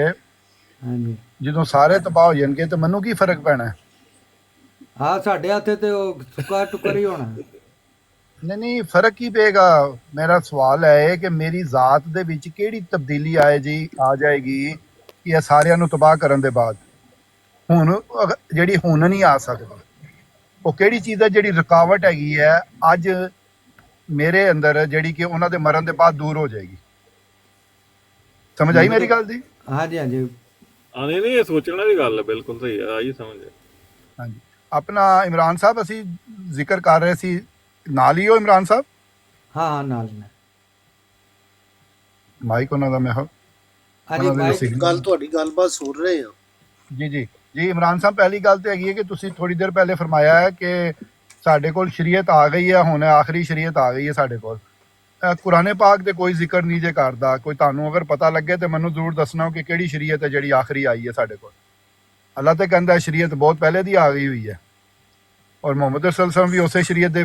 ਹਾਂਜੀ ਜਦੋਂ ਸਾਰੇ ਤਬਾਹ ਹੋ ਜਾਣਗੇ ਤੇ ਮੈਨੂੰ ਕੀ ਫਰਕ ਪੈਣਾ? ਹਾਂ, ਸਾਡੇ ਹੱਥੇ ਤੇ ਉਹ ਸੁੱਕਾ ਟੁੱਕਰ ਹੀ ਹੋਣਾ। ਨਹੀਂ ਨਹੀਂ, ਫਰਕ ਕੀ ਪਏਗਾ? ਮੇਰਾ ਸਵਾਲ ਹੈ ਕਿ ਮੇਰੀ ਜ਼ਾਤ ਦੇ ਵਿੱਚ ਕਿਹੜੀ ਤਬਦੀਲੀ ਆ ਜਾਏਗੀ ਕਿ ਇਹ ਸਾਰਿਆਂ ਨੂੰ ਤਬਾਹ ਕਰਨ ਦੇ ਬਾਅਦ? ਹੁਣ ਜਿਹੜੀ ਹੁਣ ਨਹੀਂ ਆ ਸਕਦੀ, ਉਹ ਕਿਹੜੀ ਚੀਜ਼ ਹੈ ਜਿਹੜੀ ਰੁਕਾਵਟ ਹੈਗੀ ਹੈ ਅੱਜ ਮੇਰੇ ਅੰਦਰ, ਜਿਹੜੀ ਕਿ ਉਹਨਾਂ ਦੇ ਮਰਨ ਦੇ ਬਾਅਦ ਦੂਰ ਹੋ ਜਾਏਗੀ? ਸਮਝ ਆਈ ਮੇਰੀ ਗੱਲ ਦੀ? ਹਾਂਜੀ ਹਾਂਜੀ ਨਹੀਂ ਨਹੀਂ, ਇਹ ਸੋਚਣ ਵਾਲੀ ਗੱਲ ਹੈ, ਬਿਲਕੁਲ ਸਹੀ ਹੈ, ਆਈ ਸਮਝ। ਹਾਂਜੀ। ਆਪਣਾ ਇਮਰਾਨ ਸਾਹਿਬ, ਅਸੀਂ ਜ਼ਿਕਰ ਕਰ ਰਹੇ ਸੀ, ਨਾਲ ਹੀ ਹੋ ਇਮਰਾਨ ਸਾਹਿਬ? ਹਾਂ ਹਾਂ ਨਾਲ ਨੇ। ਮਾਈਕ ਉਹਨਾਂ ਦਾ ਮੈਂ ਹਾਂਜੀ ਉਹਨਾਂ ਦੇ ਮਾਈਕ ਸਿਗਨਲ- ਗੱਲ ਤੁਹਾਡੀ ਗੱਲਬਾਤ ਸੁਣ ਰਹੇ ਆ। ਜੀ ਜੀ ਜੀ ਇਮਰਾਨ ਸਾਹਿਬ, ਪਹਿਲੀ ਗੱਲ ਤਾਂ ਹੈਗੀ ਹੈ ਕਿ ਤੁਸੀਂ ਥੋੜੀ ਦੇਰ ਪਹਿਲੇ ਫਰਮਾਇਆ ਹੈ ਕਿ ਸਾਡੇ ਕੋਲ ਸ਼ਰੀਅਤ ਆ ਗਈ ਹੈ, ਹੁਣ ਆਖਰੀ ਸ਼ਰੀਅਤ ਆ ਗਈ ਹੈ ਸਾਡੇ ਕੋਲ। ਕੁਰਾਨੇ ਪਾਕ ਤੇ ਕੋਈ ਜ਼ਿਕਰ ਨਹੀਂ ਜੇ ਕਰਦਾ। ਕੋਈ ਤੁਹਾਨੂੰ ਅਗਰ ਪਤਾ ਲੱਗੇ ਤੇ ਮੈਨੂੰ ਜ਼ਰੂਰ ਦੱਸਣਾ ਕਿ ਕਿਹੜੀ ਸ਼ਰੀਅਤ ਹੈ ਜਿਹੜੀ ਆਖਰੀ ਆਈ ਹੈ ਸਾਡੇ ਕੋਲ। ਅੱਲਾਹ ਤੇ ਕਹਿੰਦਾ ਸ਼ਰੀਅਤ ਬਹੁਤ ਪਹਿਲੇ ਦੀ ਆ ਗਈ ਹੋਈ ਹੈ, ਔਰ ਮੁਹੰਮਦ ਸੱਲੱਲਾਹੁ ਅਲੈਹਿ ਵਸੱਲਮ ਵੀ ਉਸੇ ਸ਼ਰੀਅਤ ਦੇ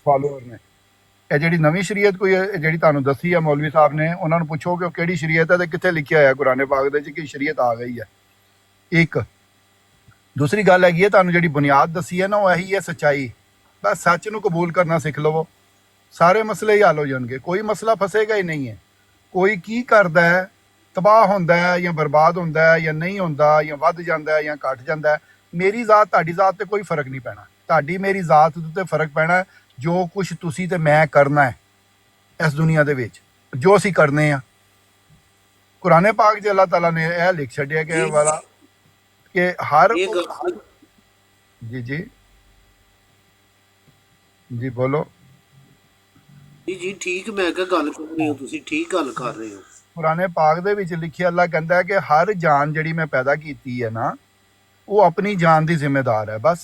ਫਾਲੋਅਰ ਨੇ। ਇਹ ਜਿਹੜੀ ਨਵੀਂ ਸ਼ਰੀਅਤ ਕੋਈ ਹੈ, ਜਿਹੜੀ ਤੁਹਾਨੂੰ ਦੱਸੀ ਹੈ ਮੌਲਵੀ ਸਾਹਿਬ ਨੇ, ਉਹਨਾਂ ਨੂੰ ਪੁੱਛੋ ਕਿ ਉਹ ਕਿਹੜੀ ਸ਼ਰੀਅਤ ਹੈ ਤੇ ਕਿੱਥੇ ਲਿਖਿਆ ਹੋਇਆ ਕੁਰਾਨੇ ਪਾਕ ਦੇ ਵਿੱਚ ਕਿ ਸ਼ਰੀਅਤ ਆ ਗਈ ਹੈ। ਇੱਕ ਦੂਸਰੀ ਗੱਲ ਹੈਗੀ ਹੈ, ਤੁਹਾਨੂੰ ਜਿਹੜੀ ਬੁਨਿਆਦ ਦੱਸੀ ਹੈ ਨਾ, ਉਹ ਇਹੀ ਹੈ ਸੱਚਾਈ। ਬਸ ਸੱਚ ਨੂੰ ਕਬੂਲ ਕਰਨਾ ਸਿੱਖ ਲਵੋ, ਸਾਰੇ ਮਸਲੇ ਹੀ ਹੱਲ ਹੋ ਜਾਣਗੇ। ਕੋਈ ਮਸਲਾ ਫਸੇਗਾ ਹੀ ਨਹੀਂ ਹੈ। ਕੋਈ ਕੀ ਕਰਦਾ ਹੈ, ਤਬਾਹ ਹੁੰਦਾ ਹੈ ਜਾਂ ਬਰਬਾਦ ਹੁੰਦਾ ਹੈ ਜਾਂ ਨਹੀਂ ਹੁੰਦਾ, ਜਾਂ ਵੱਧ ਜਾਂਦਾ ਹੈ ਜਾਂ ਘਟ ਜਾਂਦਾ ਹੈ, ਮੇਰੀ ਜ਼ਾਤ ਤੁਹਾਡੀ ਜ਼ਾਤ ਤੇ ਕੋਈ ਫਰਕ ਨਹੀਂ ਪੈਣਾ। ਤੁਹਾਡੀ ਮੇਰੀ ਜ਼ਾਤ ਦੇ ਉੱਤੇ ਫਰਕ ਪੈਣਾ ਹੈ ਜੋ ਕੁਝ ਤੁਸੀਂ ਤੇ ਮੈਂ ਕਰਨਾ ਹੈ ਇਸ ਦੁਨੀਆ ਦੇ ਵਿੱਚ, ਜੋ ਅਸੀਂ ਕਰਨੇ ਆ। ਕੁਰਾਨ ਪਾਕ 'ਚ ਅੱਲਾਹ ਤਾਲਾ ਨੇ ਇਹ ਲਿਖ ਛੱਡਿਆ ਕਿ ਇਹ ਵਾਲਾ ਕਿ ਹਰ ਇਹ ਗੱਲ ਜੀ ਜੀ ਜੀ ਬੋਲੋ। ਜੀ ਠੀਕ, ਮੈਂ ਕਿਹਾ ਗੱਲ ਕਰ ਰਹੇ ਹੋ ਤੁਸੀਂ, ਠੀਕ ਗੱਲ ਕਰ ਰਹੇ ਹੋ। ਕੁਰਾਨ ਪਾਕ ਦੇ ਵਿੱਚ ਲਿਖਿਆ, ਅੱਲਾਹ ਕਹਿੰਦਾ ਹੈ ਕਿ ਹਰ ਜਾਨ ਜਿਹੜੀ ਮੈਂ ਪੈਦਾ ਕੀਤੀ ਹੈ ਨਾ, ਉਹ ਆਪਣੀ ਜਾਨ ਦੀ ਜ਼ਿੰਮੇਦਾਰ ਹੈ। ਬਸ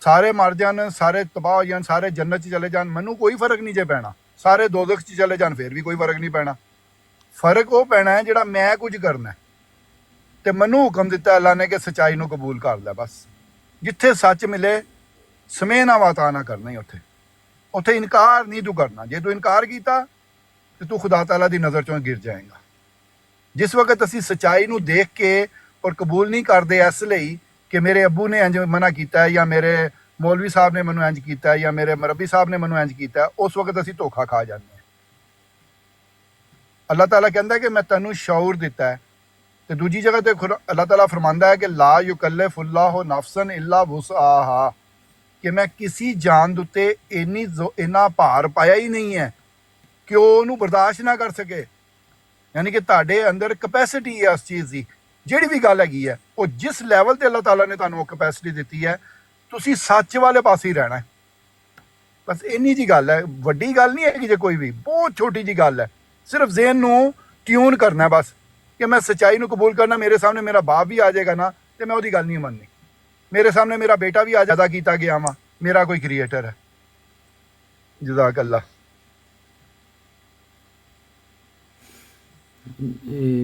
ਸਾਰੇ ਮਰ ਜਾਣ, ਸਾਰੇ ਤਬਾਹ ਹੋ ਜਾਣ, ਸਾਰੇ ਜੰਨਤ 'ਚ ਚਲੇ ਜਾਣ, ਮੈਨੂੰ ਕੋਈ ਫਰਕ ਨਹੀਂ ਜੇ ਪੈਣਾ। ਸਾਰੇ ਦੋਜ਼ਖ 'ਚ ਚਲੇ ਜਾਣ, ਫਿਰ ਵੀ ਕੋਈ ਫਰਕ ਨਹੀਂ ਪੈਣਾ। ਫਰਕ ਉਹ ਪੈਣਾ ਹੈ ਜਿਹੜਾ ਮੈਂ ਕੁਝ ਕਰਨਾ ਹੈ। ਤੇ ਮੈਨੂੰ ਹੁਕਮ ਦਿੱਤਾ ਅੱਲਾਹ ਨੇ ਕਿ ਸੱਚਾਈ ਨੂੰ ਕਬੂਲ ਕਰ ਲੈ। ਬਸ ਜਿੱਥੇ ਸੱਚ ਮਿਲੇ ਸਮੇਂ ਨਾ ਵਾਤਾ ਨਾ ਕਰਨਾ ਹੀ, ਉੱਥੇ ਇਨਕਾਰ ਨਹੀਂ ਤੂੰ ਕਰਨਾ। ਜੇ ਤੂੰ ਇਨਕਾਰ ਕੀਤਾ ਤੇ ਤੂੰ ਖੁਦਾ ਤਾਲਾ ਦੀ ਨਜ਼ਰ ਚੋਂ ਗਿਰ ਜਾਏਗਾ। ਜਿਸ ਵਕਤ ਅਸੀਂ ਸੱਚਾਈ ਨੂੰ ਦੇਖ ਕੇ ਔਰ ਕਬੂਲ ਨਹੀਂ ਕਰਦੇ ਇਸ ਲਈ ਕਿ ਮੇਰੇ ਅੱਬੂ ਨੇ ਇੰਜ ਮਨਾ ਕੀਤਾ ਹੈ, ਜਾਂ ਮੇਰੇ ਮੌਲਵੀ ਸਾਹਿਬ ਨੇ ਮੈਨੂੰ ਇੰਜ ਕੀਤਾ ਹੈ, ਜਾਂ ਮੇਰੇ ਮਰਬੀ ਸਾਹਿਬ ਨੇ ਮੈਨੂੰ ਇੰਜ ਕੀਤਾ ਹੈ, ਉਸ ਵਕਤ ਅਸੀਂ ਧੋਖਾ ਖਾ ਜਾਂਦੇ ਹਾਂ। ਅੱਲਾਹ ਤਾਲਾ ਕਹਿੰਦਾ ਕਿ ਮੈਂ ਤੈਨੂੰ ਸ਼ਊਰ ਦਿੱਤਾ ਹੈ। ਤੇ ਦੂਜੀ ਜਗ੍ਹਾ ਤੇ ਅੱਲਾਹ ਤਾਲਾ ਫਰਮਾਂਦਾ ਹੈ ਕਿ ਲਾ ਯੁਕੱਲਿਫੁੱਲਾਹੁ ਨਫਸਨ ਇਲਾ ਵੁਸਆਹਾ, ਕਿ ਮੈਂ ਕਿਸੇ ਜਾਨ ਦੇ ਉੱਤੇ ਇੰਨਾ ਭਾਰ ਪਾਇਆ ਹੀ ਨਹੀਂ ਹੈ ਕਿ ਉਹ ਉਹਨੂੰ ਬਰਦਾਸ਼ਤ ਨਾ ਕਰ ਸਕੇ। ਯਾਨੀ ਕਿ ਤੁਹਾਡੇ ਅੰਦਰ ਕਪੈਸਿਟੀ ਹੈ ਉਸ ਚੀਜ਼ ਦੀ। ਜਿਹੜੀ ਵੀ ਗੱਲ ਹੈਗੀ ਹੈ, ਉਹ ਜਿਸ ਲੈਵਲ ਤੇ ਅੱਲਾਹ ਤਾਲਾ ਨੇ ਤੁਹਾਨੂੰ ਉਹ ਕਪੈਸਿਟੀ ਦਿੱਤੀ ਹੈ, ਤੁਸੀਂ ਸੱਚ ਵਾਲੇ ਪਾਸੇ ਹੀ ਰਹਿਣਾ ਹੈ। ਬਸ ਇੰਨੀ ਜੀ ਗੱਲ ਹੈ, ਵੱਡੀ ਗੱਲ ਨਹੀਂ ਹੈਗੀ ਜੇ ਕੋਈ ਵੀ, ਬਹੁਤ ਛੋਟੀ ਜੀ ਗੱਲ ਹੈ। ਸਿਰਫ ਜ਼ਹਿਨ ਨੂੰ ਟਿਊਨ ਕਰਨਾ ਬਸ, ਕਿ ਮੈਂ ਸੱਚਾਈ ਨੂੰ ਕਬੂਲ ਕਰਨਾ। ਮੇਰੇ ਸਾਹਮਣੇ ਮੇਰਾ ਬਾਪ ਵੀ ਆ ਜਾਏਗਾ ਨਾ, ਤੇ ਮੈਂ ਉਹਦੀ ਗੱਲ ਨਹੀਂ ਮੰਨਣੀ। ਮੇਰੇ ਸਾਹਮਣੇ ਮੇਰਾ ਬੇਟਾ ਵੀ ਆ ਜ਼ਿਆਦਾ ਕੀਤਾ ਗਿਆ ਵਾ, ਮੇਰਾ ਕੋਈ ਕ੍ਰੀਏਟਰ ਹੈ। ਜਜ਼ਾਕ ਅੱਲਾ।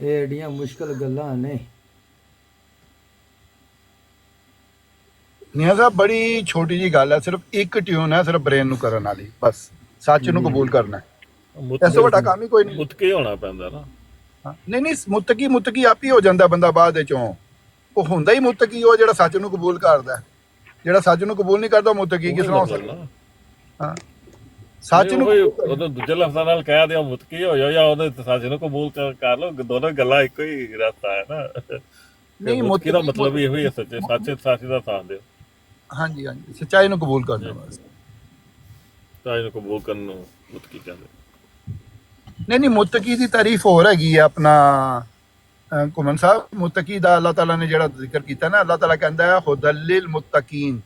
ਇਹ ਏਡੀਆਂ ਮੁਸ਼ਕਲ ਗੱਲਾਂ ਨੇ। ਨੀਆਂ ਸਾਹਿਬ ਬੜੀ ਛੋਟੀ ਜੀ ਗੱਲ ਹੈ, ਸਿਰਫ ਇੱਕ ਟਿਊਨ ਹੈ, ਸਿਰਫ ਬ੍ਰੇਨ ਨੂੰ ਕਰਨ ਵਾਲੀ। ਬਸ ਸੱਚ ਨੂੰ ਕਬੂਲ ਕਰਨਾ ਹੈ। ਇਸ ਤੋਂ ਵੱਡਾ ਕੰਮ ਹੀ ਕੋਈ ਨਹੀਂ। ਮੁਤਕੀ ਹੋਣਾ ਪੈਂਦਾ ਨਾ। ਨਹੀਂ ਮੁਤਕੀ ਆਪ ਹੀ ਹੋ ਜਾਂਦਾ ਬੰਦਾ ਬਾਅਦ ਵਿੱਚੋਂ। ਉਹ ਹੁੰਦਾ ਹੀ ਮੁਤਕੀ ਉਹ ਜਿਹੜਾ ਸੱਚ ਨੂੰ ਕਬੂਲ ਕਰਦਾ। ਜਿਹੜਾ ਸੱਚ ਨੂੰ ਕਬੂਲ ਨਹੀਂ ਕਰਦਾ, ਉਹ ਮੁਤਕੀ ਕਿਸ ਤਰ੍ਹਾਂ ਹੋ ਸਕਦਾ? ਹਾਂ, ਸੱਚ ਨੂੰ ਉਹਦੇ ਦੂਜੇ ਲਫ਼ਜ਼ਾਂ ਨਾਲ ਕਹਿ ਦਿਓ ਮੁਤਕੀ ਹੋ ਜਾਓ, ਜਾਂ ਉਹਦੇ ਸੱਚ ਨੂੰ ਕਬੂਲ ਕਰ ਲਓ। ਦੋਨੋਂ ਗੱਲਾਂ ਇੱਕੋ ਹੀ ਰਸਤਾ ਹੈ ਨਾ। ਨਹੀਂ, ਮੁਤਕੀ ਦਾ ਮਤਲਬ ਇਹੋ ਹੀ ਹੈ, ਸੱਚ ਦਾ ਸਾਥ ਦਿਓ। ਹਾਂਜੀ, ਸੱਚਾਈ ਨੂੰ ਕਬੂਲ ਕਰਨਾ ਬਸ। ਸੱਚਾਈ ਨੂੰ ਕਬੂਲ ਕਰਨ ਨੂੰ ਮੁਤਕੀ ਕਹਿੰਦੇ। ਨਹੀਂ ਮੁਤਕੀ ਦੀ ਤਾਰੀਫ ਹੋਰ ਹੈਗੀ ਹੈ। ਆਪਣਾ ਘੁੰਮਣ ਸਾਹਿਬ, ਮੁਤਕੀ ਦਾ ਅੱਲਾਹ ਤਾਲਾ ਨੇ ਜਿਹੜਾ ਜ਼ਿਕਰ ਕੀਤਾ ਨਾ, ਅੱਲਾਹ ਤਾਲਾ ਕਹਿੰਦਾ ਹੈ ਹੁਦਲ ਲਿਲ ਮੁਤਕੀਨ।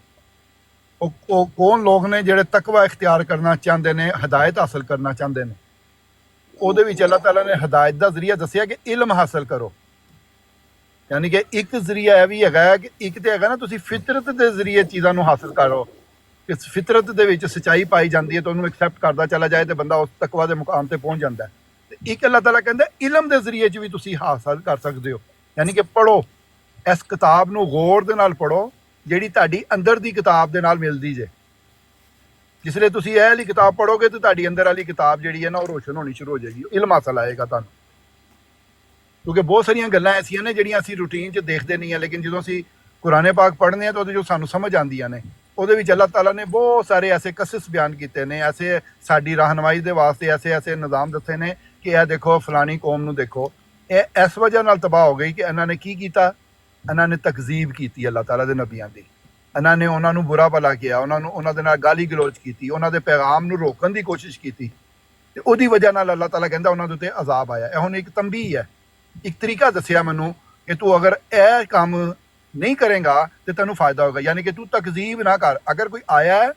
ਉਹ ਕੌਣ ਲੋਕ ਨੇ ਜਿਹੜੇ ਤਕਵਾ ਇਖਤਿਆਰ ਕਰਨਾ ਚਾਹੁੰਦੇ ਨੇ, ਹਦਾਇਤ ਹਾਸਲ ਕਰਨਾ ਚਾਹੁੰਦੇ ਨੇ। ਉਹਦੇ ਵਿੱਚ ਅੱਲਾਹ ਤਾਲਾ ਨੇ ਹਦਾਇਤ ਦਾ ਜ਼ਰੀਆ ਦੱਸਿਆ ਕਿ ਇਲਮ ਹਾਸਲ ਕਰੋ। ਯਾਨੀ ਕਿ ਇੱਕ ਜ਼ਰੀਆ ਇਹ ਵੀ ਹੈਗਾ ਕਿ ਇੱਕ ਤੇ ਹੈਗਾ ਨਾ, ਤੁਸੀਂ ਫਿਤਰਤ ਦੇ ਜ਼ਰੀਏ ਚੀਜ਼ਾਂ ਨੂੰ ਹਾਸਲ ਕਰੋ। ਇਸ ਫਿਤਰਤ ਦੇ ਵਿੱਚ ਸੱਚਾਈ ਪਾਈ ਜਾਂਦੀ ਹੈ, ਤਾਂ ਉਹਨੂੰ ਐਕਸੈਪਟ ਕਰਦਾ ਚਲਾ ਜਾਏ ਤੇ ਬੰਦਾ ਉਸ ਤਕਵਾ ਦੇ ਮੁਕਾਮ ਤੇ ਪਹੁੰਚ ਜਾਂਦਾ ਹੈ। ਤੇ ਇੱਕ ਅੱਲਾਹ ਤਾਲਾ ਕਹਿੰਦਾ ਇਲਮ ਦੇ ਜ਼ਰੀਏ 'ਚ ਵੀ ਤੁਸੀਂ ਹਾਸਲ ਕਰ ਸਕਦੇ ਹੋ। ਯਾਨੀ ਕਿ ਪੜ੍ਹੋ, ਇਸ ਕਿਤਾਬ ਨੂੰ ਗੌਰ ਦੇ ਨਾਲ ਪੜ੍ਹੋ, ਜਿਹੜੀ ਤੁਹਾਡੀ ਅੰਦਰ ਦੀ ਕਿਤਾਬ ਦੇ ਨਾਲ ਮਿਲਦੀ ਜੇ। ਜਿਸ ਲਈ ਤੁਸੀਂ ਇਹ ਵਾਲੀ ਕਿਤਾਬ ਪੜ੍ਹੋਗੇ ਤਾਂ ਤੁਹਾਡੀ ਅੰਦਰ ਵਾਲੀ ਕਿਤਾਬ ਜਿਹੜੀ ਹੈ ਨਾ, ਉਹ ਰੋਸ਼ਨ ਹੋਣੀ ਸ਼ੁਰੂ ਹੋ ਜਾਏਗੀ, ਇਲਮ ਹਾਸਲ ਆਏਗਾ ਤੁਹਾਨੂੰ। ਕਿਉਂਕਿ ਬਹੁਤ ਸਾਰੀਆਂ ਗੱਲਾਂ ਐਸੀਆਂ ਨੇ ਜਿਹੜੀਆਂ ਅਸੀਂ ਰੂਟੀਨ 'ਚ ਦੇਖਦੇ ਨਹੀਂ ਹਾਂ, ਲੇਕਿਨ ਜਦੋਂ ਅਸੀਂ ਕੁਰਾਨ ਪਾਕ ਪੜ੍ਹਦੇ ਹਾਂ ਤਾਂ ਉਹਦੇ ਜੋ ਸਾਨੂੰ ਸਮਝ ਆਉਂਦੀਆਂ ਨੇ। ਉਹਦੇ ਵਿੱਚ ਅੱਲਾਹ ਤਾਲਾ ਨੇ ਬਹੁਤ ਸਾਰੇ ਐਸੇ ਕਸਿਸ ਬਿਆਨ ਕੀਤੇ ਨੇ, ਐਸੇ ਸਾਡੀ ਰਹਿਨਮਾਈ ਦੇ ਵਾਸਤੇ ਐਸੇ ਨਿਜ਼ਾਮ ਦੱਸੇ ਨੇ ਕਿ ਇਹ ਦੇਖੋ ਫਲਾਣੀ ਕੌਮ ਨੂੰ ਦੇਖੋ, ਇਹ ਇਸ ਵਜ੍ਹਾ ਨਾਲ ਤਬਾਹ ਹੋ ਗਈ ਕਿ ਇਹਨਾਂ ਨੇ ਕੀ ਕੀਤਾ, ਇਹਨਾਂ ਨੇ ਤਕਜ਼ੀਬ ਕੀਤੀ ਅੱਲਾਹ ਤਾਲਾ ਦੇ ਨਬੀਆਂ ਦੀ। ਇਹਨਾਂ ਨੇ ਉਹਨਾਂ ਨੂੰ ਬੁਰਾ ਭਲਾ ਕਿਹਾ, ਉਹਨਾਂ ਦੇ ਨਾਲ ਗਾਲੀ ਗਲੋਚ ਕੀਤੀ, ਉਹਨਾਂ ਦੇ ਪੈਗਾਮ ਨੂੰ ਰੋਕਣ ਦੀ ਕੋਸ਼ਿਸ਼ ਕੀਤੀ, ਤੇ ਉਹਦੀ ਵਜ੍ਹਾ ਨਾਲ ਅੱਲਾਹ ਤਾਲਾ ਕਹਿੰਦਾ ਉਹਨਾਂ ਦੇ ਉੱਤੇ ਅਜ਼ਾਬ ਆਇਆ। ਇਹ ਹੁਣ ਇੱਕ ਤੰਬੀਹ ਹੈ, ਇੱਕ ਤਰੀਕਾ ਦੱਸਿਆ ਮੈਨੂੰ ਕਿ ਤੂੰ ਅਗਰ ਇਹ ਕੰਮ ਨਹੀਂ ਕਰੇਗਾ ਤੇ ਤੈਨੂੰ ਫਾਇਦਾ ਹੋਗਾ। ਯਾਨੀ ਕਿ ਤੂੰ ਤਕਜ਼ੀਬ ਨਾ ਕਰ। ਅਗਰ ਕੋਈ ਆਇਆ ਹੈ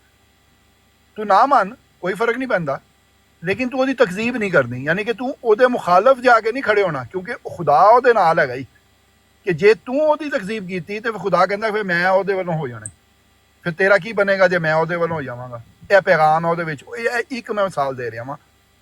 ਤੂੰ ਨਾ ਮੰਨ, ਕੋਈ ਫਰਕ ਨਹੀਂ ਪੈਂਦਾ, ਲੇਕਿਨ ਤੂੰ ਉਹਦੀ ਤਕਜ਼ੀਬ ਨਹੀਂ ਕਰਨੀ। ਯਾਨੀ ਕਿ ਤੂੰ ਉਹਦੇ ਮੁਖਾਲਫ ਜਾ ਕੇ ਨਹੀਂ ਖੜੇ ਹੋਣਾ, ਕਿਉਂਕਿ ਖੁਦਾ ਉਹਦੇ ਨਾਲ ਹੈਗਾ ਹੀ। ਕਿ ਜੇ ਤੂੰ ਉਹਦੀ ਤਕਜ਼ੀਬ ਕੀਤੀ ਤੇ ਖੁਦਾ ਕਹਿੰਦਾ ਫਿਰ ਮੈਂ ਉਹਦੇ ਵੱਲੋਂ ਹੋ ਜਾਣਾ, ਫਿਰ ਤੇਰਾ ਕੀ ਬਣੇਗਾ ਜੇ ਮੈਂ ਉਹਦੇ ਵੱਲੋਂ ਹੋ ਜਾਵਾਂਗਾ। ਇਹ ਪੈਗਾਮ ਹੈ ਉਹਦੇ ਵਿੱਚ। ਇਹ ਇੱਕ ਮੈਂ ਮਿਸਾਲ ਦੇ ਰਿਹਾ ਵਾਂ,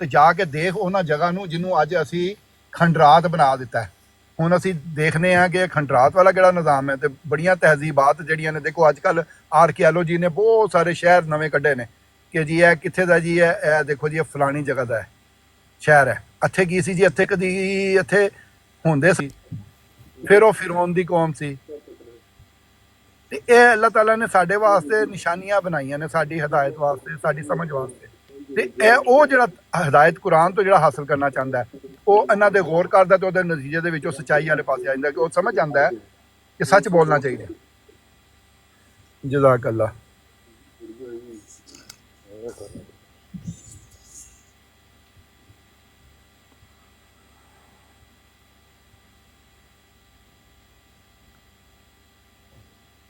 ਤੇ ਜਾ ਕੇ ਦੇਖ ਉਹਨਾਂ ਜਗ੍ਹਾ ਨੂੰ ਜਿਹਨੂੰ ਅੱਜ ਅਸੀਂ ਖੰਡਰਾਤ ਬਣਾ ਦਿੱਤਾ ਹੈ। ਹੁਣ ਅਸੀਂ ਦੇਖਨੇ ਆ ਕਿ ਖੰਡਰਾਤ ਵਾਲਾ ਕਿਹੜਾ ਨਿਜ਼ਾਮ ਹੈ, ਤੇ ਬੜੀਆਂ ਤਹਿਜ਼ੀਬਾਤ ਜਿਹੜੀਆਂ ਨੇ, ਦੇਖੋ ਅੱਜ ਕੱਲ ਆਰਕੀਓਲੋਜੀ ਨੇ ਬਹੁਤ ਸਾਰੇ ਸ਼ਹਿਰ ਨਵੇਂ ਕੱਢੇ ਨੇ ਕਿ ਜੀ ਇਹ ਕਿੱਥੇ ਦਾ ਜੀ, ਇਹ ਦੇਖੋ ਜੀ ਇਹ ਫਲਾਣੀ ਜਗ੍ਹਾ ਦਾ ਹੈ ਸ਼ਹਿਰ ਹੈ, ਇੱਥੇ ਕੀ ਸੀ ਜੀ, ਇੱਥੇ ਕਦੀ ਇੱਥੇ ਹੁੰਦੇ ਸੀ, ਫਿਰ ਉਹ ਫਿਰੌਨ ਦੀ ਕੌਮ ਸੀ। ਤੇ ਇਹ ਅੱਲਾਹ ਤਾਲਾ ਨੇ ਸਾਡੇ ਵਾਸਤੇ ਨਿਸ਼ਾਨੀਆਂ ਬਣਾਈਆਂ ਨੇ, ਸਾਡੀ ਹਦਾਇਤ ਵਾਸਤੇ, ਸਾਡੀ ਸਮਝ ਵਾਸਤੇ। ਤੇ ਇਹ ਉਹ ਜਿਹੜਾ ਹਦਾਇਤ ਕੁਰਾਨ ਤੋਂ ਜਿਹੜਾ ਹਾਸਲ ਕਰਨਾ ਚਾਹੁੰਦਾ ਹੈ, ਉਹ ਇਹਨਾਂ ਦੇ ਗੌਰ ਕਰਦਾ ਤੇ ਉਹਦੇ ਨਤੀਜੇ ਦੇ ਵਿੱਚ ਉਹ ਸੱਚਾਈ ਵਾਲੇ ਪਾਸੇ ਆ ਜਾਂਦਾ, ਕਿ ਉਹ ਸਮਝ ਜਾਂਦਾ ਹੈ ਕਿ ਸੱਚ ਬੋਲਣਾ ਚਾਹੀਦਾ। ਜਜ਼ਾਕ ਅੱਲਾ।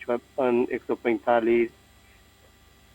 56 145,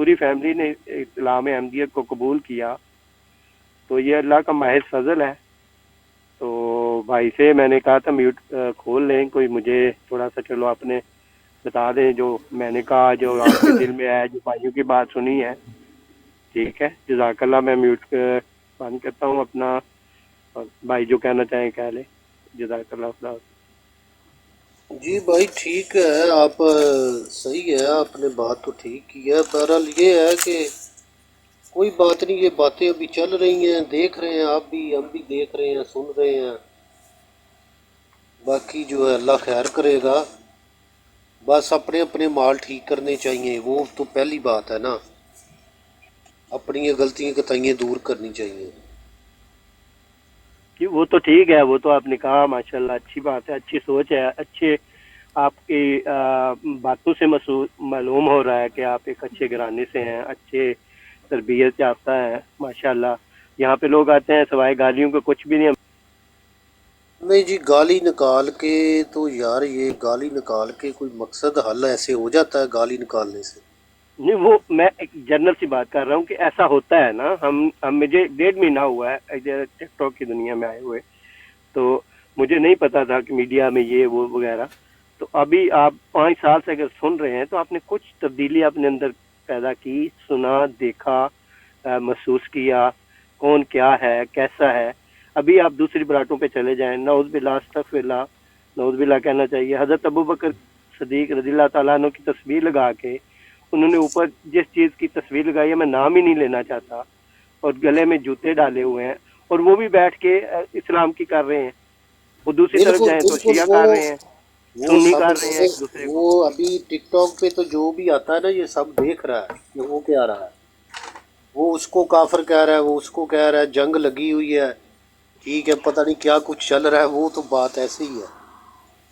پوری فیملی نے اسلام احمدیت کو قبول کیا، تو یہ اللہ کا محض فضل ہے۔ تو بھائی سے میں نے کہا تھا میوٹ کھول لیں، کوئی مجھے تھوڑا سا چلو اپنے بتا دیں جو میں نے کہا، جو آپ کے دل میں ہے، جو بھائیوں کی بات سنی ہے۔ ٹھیک ہے، جزاک اللہ، میں میوٹ بند کرتا ہوں اپنا، اور بھائی جو کہنا چاہیں کہہ لیں۔ جزاک اللہ خدا حافظ۔ جی بھائی ٹھیک ہے، آپ صحیح ہے، آپ نے بات تو ٹھیک کی ہے۔ بہرحال یہ ہے کہ کوئی بات نہیں، یہ باتیں ابھی چل رہی ہیں، دیکھ رہے ہیں آپ بھی، ہم بھی دیکھ رہے ہیں، سن رہے ہیں، باقی جو ہے اللہ خیر کرے گا۔ بس اپنے اپنے مال ٹھیک کرنے چاہیے، وہ تو پہلی بات ہے نا، اپنی یہ غلطیاں کتائیاں دور کرنی چاہیے۔ جی وہ تو ٹھیک ہے، وہ تو آپ نے کہا ماشاءاللہ، اچھی بات ہے، اچھی سوچ ہے، اچھے آپ کی باتوں سے معلوم ہو رہا ہے کہ آپ ایک اچھے گھرانے سے ہیں، اچھے تربیت یافتہ ہیں ماشاءاللہ۔ یہاں پہ لوگ آتے ہیں سوائے گالیوں کے کچھ بھی نہیں۔ نہیں جی، گالی نکال کے تو یار، یہ گالی نکال کے کوئی مقصد حل ایسے ہو جاتا ہے گالی نکالنے سے؟ نہیں، وہ میں ایک جنرل سی بات کر رہا ہوں کہ ایسا ہوتا ہے نا، ہم مجھے 1.5 مہینہ ہوا ہے ٹک ٹاک کی دنیا میں آئے ہوئے، تو مجھے نہیں پتا تھا کہ میڈیا میں یہ وہ وغیرہ۔ تو ابھی آپ 5 سال سے اگر سن رہے ہیں تو آپ نے کچھ تبدیلی اپنے اندر پیدا کی، سنا، دیکھا، محسوس کیا کون کیا ہے، کیسا ہے۔ ابھی آپ دوسری براٹوں پہ چلے جائیں، نعوذ باللہ، استغفر اللہ، نعوذ باللہ کہنا چاہیے، حضرت ابو بکر صدیق رضی اللہ تعالیٰ عنہ کی تصویر لگا کے انہوں نے اوپر جس چیز کی تصویر لگائی ہے میں نام ہی نہیں لینا چاہتا، اور گلے میں جوتے ڈالے ہوئے ہیں، اور وہ بھی بیٹھ کے اسلام کی کر رہے ہیں۔ وہ دوسری طرف بالکل جائیں تو بالکل، شیعہ وہ کر رہے ہیں، وہ سنی سب کر رہے ہیں ایک دوسرے کو۔ وہ ابھی ٹک ٹاک پہ تو جو بھی آتا ہے نا، یہ سب دیکھ رہا ہے کہ وہ کیا رہا ہے، وہ اس کو کافر کہہ رہا ہے، وہ اس کو کہہ رہا ہے، جنگ لگی ہوئی ہے، ٹھیک ہے، پتہ نہیں کیا کچھ چل رہا ہے، وہ تو بات ایسے ہی ہے۔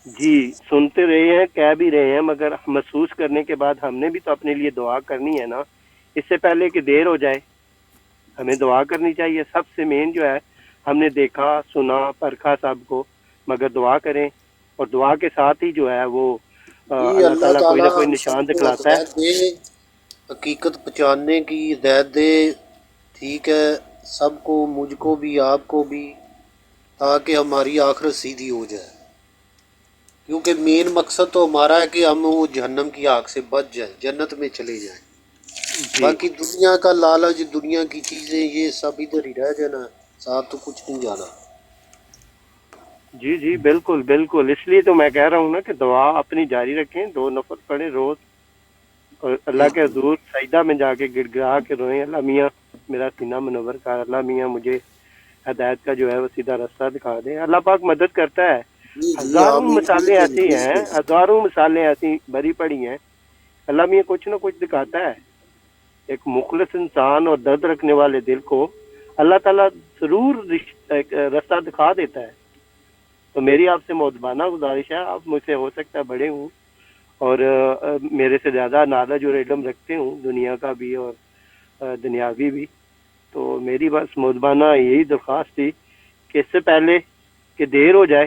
جی سنتے رہے ہیں، کہہ بھی رہے ہیں، مگر محسوس کرنے کے بعد ہم نے بھی تو اپنے لیے دعا کرنی ہے نا، اس سے پہلے کہ دیر ہو جائے۔ ہمیں دعا کرنی چاہیے، سب سے مین جو ہے، ہم نے دیکھا، سنا، پرکھا سب کو، مگر دعا کریں، اور دعا کے ساتھ ہی جو ہے وہ جی اللہ اللہ تعالیٰ کوئی تعالیٰ نہ کوئی ہم نشان سب کو دکھلاتا ہے۔ ہدایت دے، حقیقت پہچاننے کی ہدایت دے، ٹھیک ہے، سب کو، مجھ کو بھی، آپ کو بھی، تاکہ ہماری آخرت سیدھی ہو جائے، کیونکہ مین مقصد تو ہمارا ہے کہ ہم وہ جہنم کی آگ سے بچ جائیں، جنت میں چلے جائیں۔ جی باقی دنیا کا لالچ، دنیا کی چیزیں، یہ سب ادھر ہی رہ جانا، ساتھ تو کچھ نہیں جانا۔ جی جی بالکل بالکل، اس لیے تو میں کہہ رہا ہوں نا کہ دعا اپنی جاری رکھیں، 2 نفل پڑھیں روز، اور اللہ کے بالکل حضور سجدہ میں جا کے گڑ گڑا کے روئیں، اللہ میاں میرا سینہ منور کر، اللہ میاں مجھے ہدایت کا جو ہے وہ سیدھا راستہ دکھا دیں۔ اللہ پاک مدد کرتا ہے۔ جی جی، ہزاروں آمین، مثالیں بالکل ایسی ہیں، بالکل۔ ہزاروں مثالیں ایسی بھری پڑی ہیں، اللہ میاں کچھ نہ کچھ دکھاتا ہے۔ ایک مخلص انسان اور درد رکھنے والے دل کو اللہ تعالیٰ ضرور ایک راستہ دکھا دیتا ہے۔ تو میری آپ سے مؤدبانہ گزارش ہے، آپ مجھ سے ہو سکتا ہے بڑے ہوں، اور میرے سے زیادہ نالج اور علم رکھتے ہوں، دنیا کا بھی اور دنیاوی بھی، تو میری بس مؤدبانہ یہی درخواست تھی کہ اس سے پہلے کہ دیر ہو جائے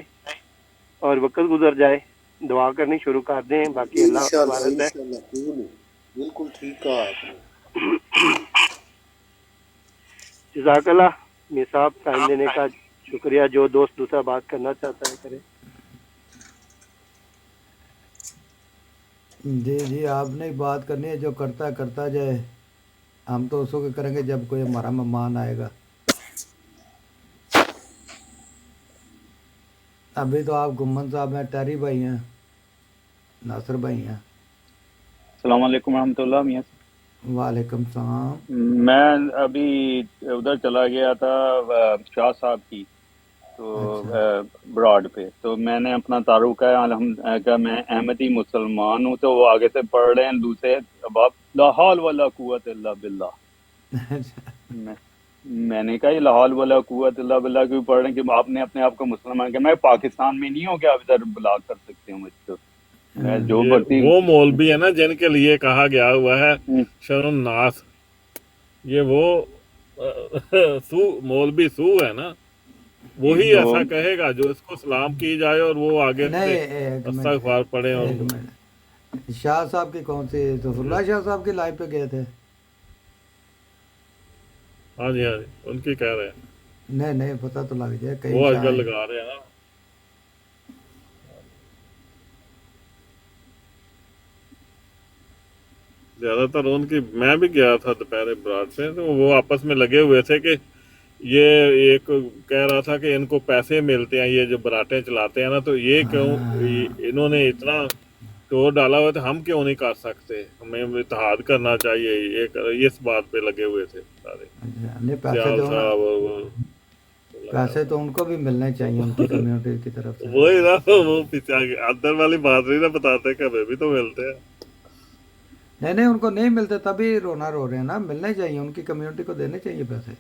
اور وقت گزر جائے، دعا کرنی شروع کر دیں، باقی اللہ انشاءاللہ عبارت ہے۔ انشاءاللہ، کیوں نہیں، بالکل ٹھیک کہا آپ نے۔ جزاک اللہ میر صاحب، ٹائم دینے کا شکریہ۔ جو دوست دوسرا بات کرنا چاہتا ہے کرے۔ جی جی، آپ نے بات کرنی ہے، جو کرتا ہے کرتا جائے، ہم تو اس وقت کریں گے جب کوئی ہمارا مہمان آئے گا۔ ابھی تو آپ گمن صاحب ہیں، ٹیری بھائی ہیں، ناصر بھائی ہیں۔ السلام علیکم ورحمۃ اللہ میاں وعلیکم السلام۔ صاحب۔ میں ابھی ادھر چلا گیا تھا شاہ صاحب کی، تو اچھا براڈ پہ، تو میں نے اپنا تعارف ہے الحمد کہ میں احمدی مسلمان ہوں، تو وہ آگے سے پڑھ رہے ہیں دوسرے اباب، لا حول ولا قوت الا باللہ۔ میں میں نے کہا یہ لا حول ولا قوت الا باللہ کیوں پڑھ رہے ہیں کہ آپ نے اپنے آپ کو مسلمان کیا؟ میں پاکستان میں نہیں ہوں کہ آپ ادھر بلاک کر سکتے ہو مجھ کو، میں جو یہ مرضی۔ وہ مولوی ہے نا جن کے لیے کہا گیا ہوا ہے شر الناس، یہ وہ مولوی سو ہے نا، وہی تو ایسا کہے گا جو اس کو سلام کی جائے اور وہ آگے نہیں، سے ایک منٹ، استغفار پڑھے، اور ایک منٹ، شاہ صاحب کی کون سی؟ ظفر اللہ شاہ صاحب کی لائف پہ گئے تھے؟ ہاں جی ان کی کہہ رہے ہیں نہیں نہیں پتہ تو لگ جائے کئی وہ آج شاہ کل ہیں۔ لگا رہے ہیں نا زیادہ تر ان کی. میں بھی گیا تھا دوپہر برات سے تو وہ آپس میں لگے ہوئے تھے کہ یہ ایک کہہ رہا تھا کہ ان کو پیسے ملتے ہیں یہ جو براٹیں چلاتے ہیں نا تو یہ کیوں ہاں انہوں نے اتنا شور ڈالا ہوا تھا ہم کیوں نہیں کر سکتے ہمیں اتحاد کرنا چاہیے یہ اس بات پہ لگے ہوئے تھے سارے اچھا، نہیں پیسے سیال تو نا، صاحب اور وہ پیسے تو ان کو بھی ملنے چاہیے ان کی کمیونٹی کی طرف سے۔ وہی نا وہ پیچھے آگے اندر والی بات نہیں نا بتاتے کہ ہمیں بھی تو ملتے ہیں. نہیں نہیں ان کو نہیں ملتے تبھی رونا رو رہے ہیں نا، ملنے چاہیے ان کی کمیونٹی کو دینے چاہیے پیسے،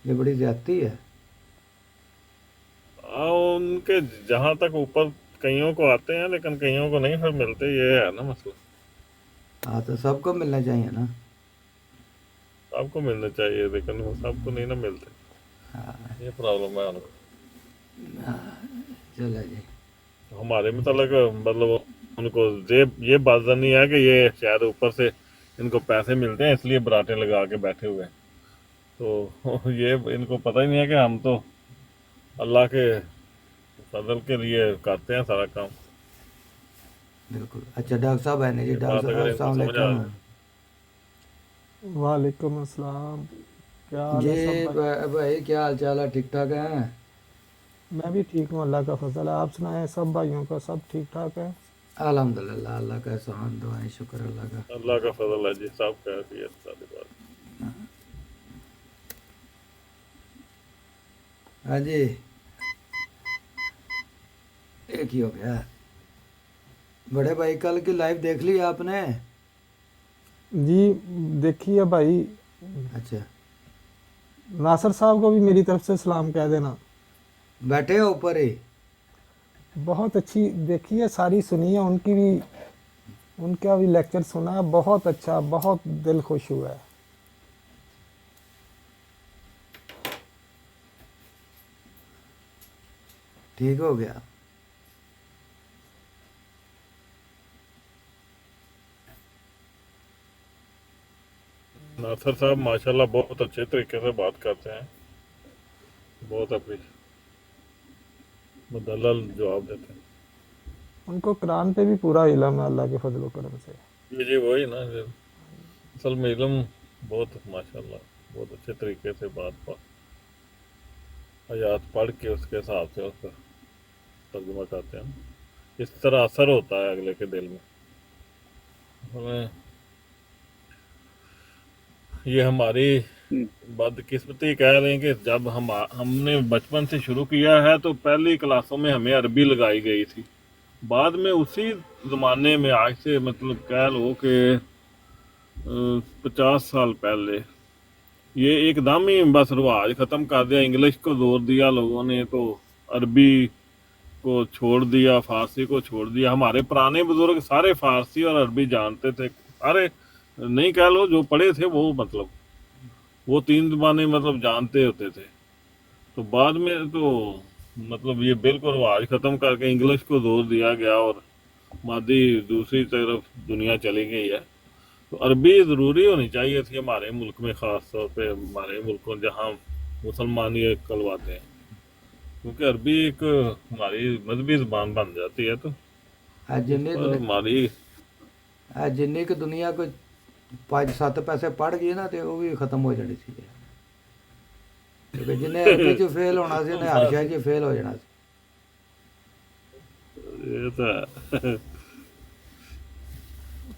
یہ بڑی زیادتی ہے۔ ان کے جہاں تک اوپر کئیوں کو آتے ہیں لیکن کئیوں کو نہیں پھر ملتے یہ ہے نا مسئلہ. ہاں تو سب کو ملنا چاہیے نا۔ سب کو ملنا چاہیے لیکن وہ سب کو نہیں نا ملتے یہ پرابلم ہے ان کو. چلے جی، ہمارے متعلق مطلب ان کو یہ بات نہیں ہے کہ یہ شاید اوپر سے ان کو پیسے ملتے ہیں اس لیے براٹیں لگا کے بیٹھے ہوئے ہیں تو یہ ان کو پتہ ہی نہیں ہے کہ ہم تو اللہ کے فضل کے لیے کرتے ہیں سارا کام. بالکل۔ اچھا ڈاکٹر صاحب ہے نہیں جی، یہ ڈاکٹر بات صاحب اگر ان کو السلام سمجھ آ علیکم۔ جائے. وعلیکم السلام، کیا حال ہے جی سب بھائی؟ بھائی کیا حال چال ہے، ٹھیک ٹھاک ہیں؟ میں بھی ٹھیک ہوں، اللہ کا فضل ہے۔ آپ سنائیں سب بھائیوں کا سب ٹھیک ٹھاک ہے؟ الحمد للہ، اللہ کا احسان، دعائیں، شکر اللہ کا۔ اللہ کا فضل ہے جی سب کہتی ہے ساری بات. ہاں جی، ایک ہی ہو گیا۔ بڑے بھائی کل کی لائیو دیکھ لی آپ نے؟ جی دیکھیے بھائی، اچھا، ناصر صاحب کو بھی میری طرف سے سلام کہہ دینا۔ بیٹھے ہو اوپر ہی؟ بہت اچھی دیکھیے، ساری سنیے، ان کا بھی لیکچر سنا، بہت اچھا، بہت دل خوش ہوا ہے۔ ٹھیک ہو گیا؟ ناصر صاحب ماشاءاللہ بہت اچھے طریقے سے بات کرتے ہیں، بہت اپنی مدلل جواب دیتے ہیں. ان کو قرآن پہ بھی پورا علم ہے اللہ کے فضل و کرم سے۔ جی وہی نا اصل میں علم بہت ماشاءاللہ بہت اچھے طریقے سے بات آیات پڑھ کے اس کے حساب سے اس کا ترجمہ کرتے ہیں. اس طرح اثر ہوتا ہے اگلے کے دل میں. ہمیں یہ ہماری بدقسمتی کہہ رہے ہیں کہ جب ہم نے بچپن سے شروع کیا ہے تو پہلی کلاسوں میں ہمیں عربی لگائی گئی تھی. بعد میں اسی زمانے میں آج سے مطلب کہہ لو کہ 50 سال پہلے یہ ایک دم ہی بس رواج ختم کر دیا. انگلش کو زور دیا لوگوں نے تو عربی کو چھوڑ دیا، فارسی کو چھوڑ دیا. ہمارے پرانے بزرگ سارے فارسی اور عربی جانتے تھے، سارے نہیں کہہ لو جو پڑھے تھے وہ مطلب وہ 3 زبانیں مطلب جانتے ہوتے تھے. تو بعد میں تو مطلب یہ بالکل رواج ختم کر کے انگلش کو زور دیا گیا اور مادی دوسری طرف دنیا چلی گئی ہے. تو عربی ضروری ہونی چاہیے تھی ہمارے ملک میں، خاص طور پہ ہمارے ملکوں جہاں مسلمان یہ کلواتے ہیں، کیونکہ عربی ایک ہماری مذہبی زبان بن جاتی ہے تو اس پر ہماری جنی کی دنیا کو 5-7 پیسے پڑھ گئی نا تو وہ بھی ختم ہو جانی سی، کیونکہ جنہیں عربی چ فیل ہونا سی انہیں ہر شے چ فیل ہو جانا سی۔ یہ تو ہے.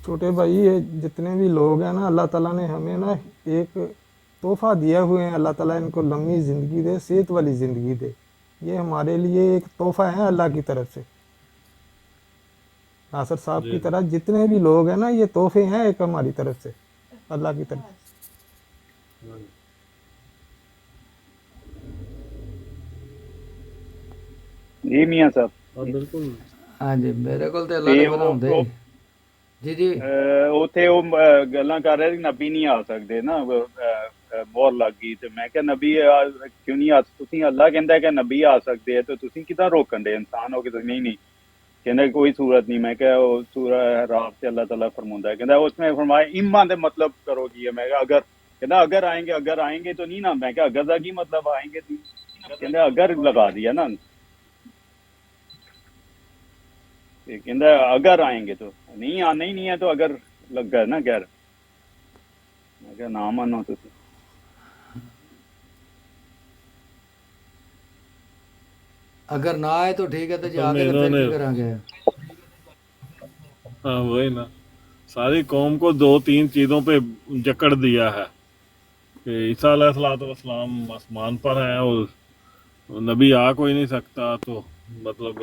چھوٹے بھائی یہ جتنے بھی لوگ ہیں نا، اللہ تعالیٰ نے ہمیں نا ایک تحفہ دیا ہوئے ہیں، اللہ تعالیٰ ان کو لمبی زندگی دے، صحت والی زندگی دے، یہ ہمارے لیے ایک تحفہ ہے اللہ کی طرف سے۔ ناصر صاحب کی طرح جتنے بھی لوگ ہیں نا، یہ تحفے ہیں ایک ہماری طرف سے، اللہ کی طرف سے۔ جی میاں صاحب بالکل ہاں جی، میرے کو تو اللہ نے بنا جی جی اتنے وہ گلاں کر رہے نبی نہیں آ سکتے نا، مہر لگ گئی تو میں کہ نبی کیوں نہیں آ سکتے؟ اللہ کہندا ہے کہ نبی آ سکتے ہیں تو تسی کدھر روکن دے؟ انسان ہو کے تو نہیں کہندا کوئی صورت نہیں. میں کہ سورہ اعراف سے اللہ تعالیٰ فرماتا ہے، کہندا اس میں فرمایا ایمان دے مطلب کرو گی. میں کہ اگر کہنا اگر آئیں گے تو نہیں نا. میں کہا اگر دا کی مطلب آئیں گے تو کہنا اگر لگا دیا نا. کہنا اگر آئیں گے تو نہیں آنا ہی نہیں ہے تو اگر لگ گیا نا خیر. میں کہا نہ مانو تو اگر نہ آئے تو ٹھیک ہے تو جی اصل میں آگے تو انہوں پھر نے کی کریں گے. ہاں وہی نا ساری قوم کو 2-3 چیزوں پہ جکڑ دیا ہے کہ عیسیٰ علیہ الصلوۃ والسلام آسمان پر ہیں اور نبی آ کوئی نہیں سکتا تو مطلب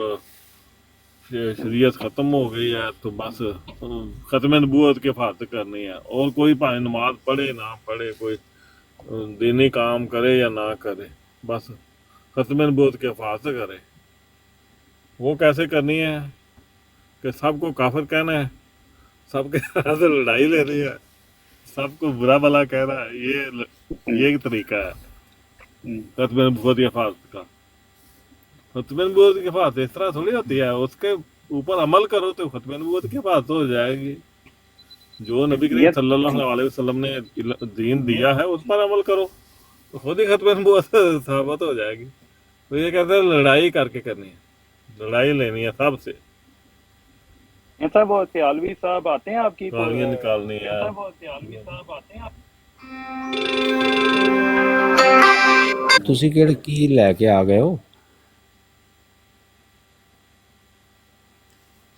شریعت ختم ہو گئی ہے تو بس ختم نبوت کی حفاظت کرنی ہے. اور کوئی پائے نماز پڑھے نہ پڑھے کوئی دینی کام کرے یا نہ کرے بس ختم نبوت کی حفاظت کرے. وہ کیسے کرنی ہے کہ سب کو کافر کہنا ہے, سب کے ساتھ لڑائی لینی ہے, سب کو برا بھلا کہنا ہے. یہ ایک طریقہ ہے ختم نبوت کی حفاظت کا. ختم نبوت کی حفاظت اس طرح تھوڑی ہوتی ہے, اس کے اوپر عمل کرو تو ختم نبوت کی حفاظت ہو جائے گی. جو نبی کریم صلی اللہ علیہ وسلم نے دین دیا ہے اس پر عمل کرو تو خود ہی ختم نبوت ثابت ہو جائے گی. تو یہ کہتے ہیں لڑائی کر کے کرنی ہے, لڑائی لینی ہے سب سے, صاحب وہ سیالوی صاحب آتے ہیں آپ کی گالیاں نکالنی ہے. ਤੁਸੀਂ ਕਿਹੜੇ ਕੀ ਲੈ ਕੇ ਆ ਗਏ ਹੋ?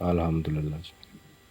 ਅਲਹਮਦੁਲਿਲਾ ਜੀ.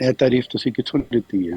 ਇਹ ਤਾਰੀਫ ਤੁਸੀਂ ਕਿੱਥੋਂ ਲਿੱਤੀ ਹੈ?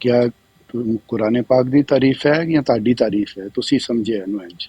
ਕਿਆ ਕੁਰਾਨ ਪਾਕ ਦੀ ਤਾਰੀਫ ਹੈ ਜਾਂ ਤੁਹਾਡੀ ਤਾਰੀਫ ਹੈ? ਤੁਸੀਂ ਸਮਝੇ ਇਹਨੂੰ ਇੰਜ.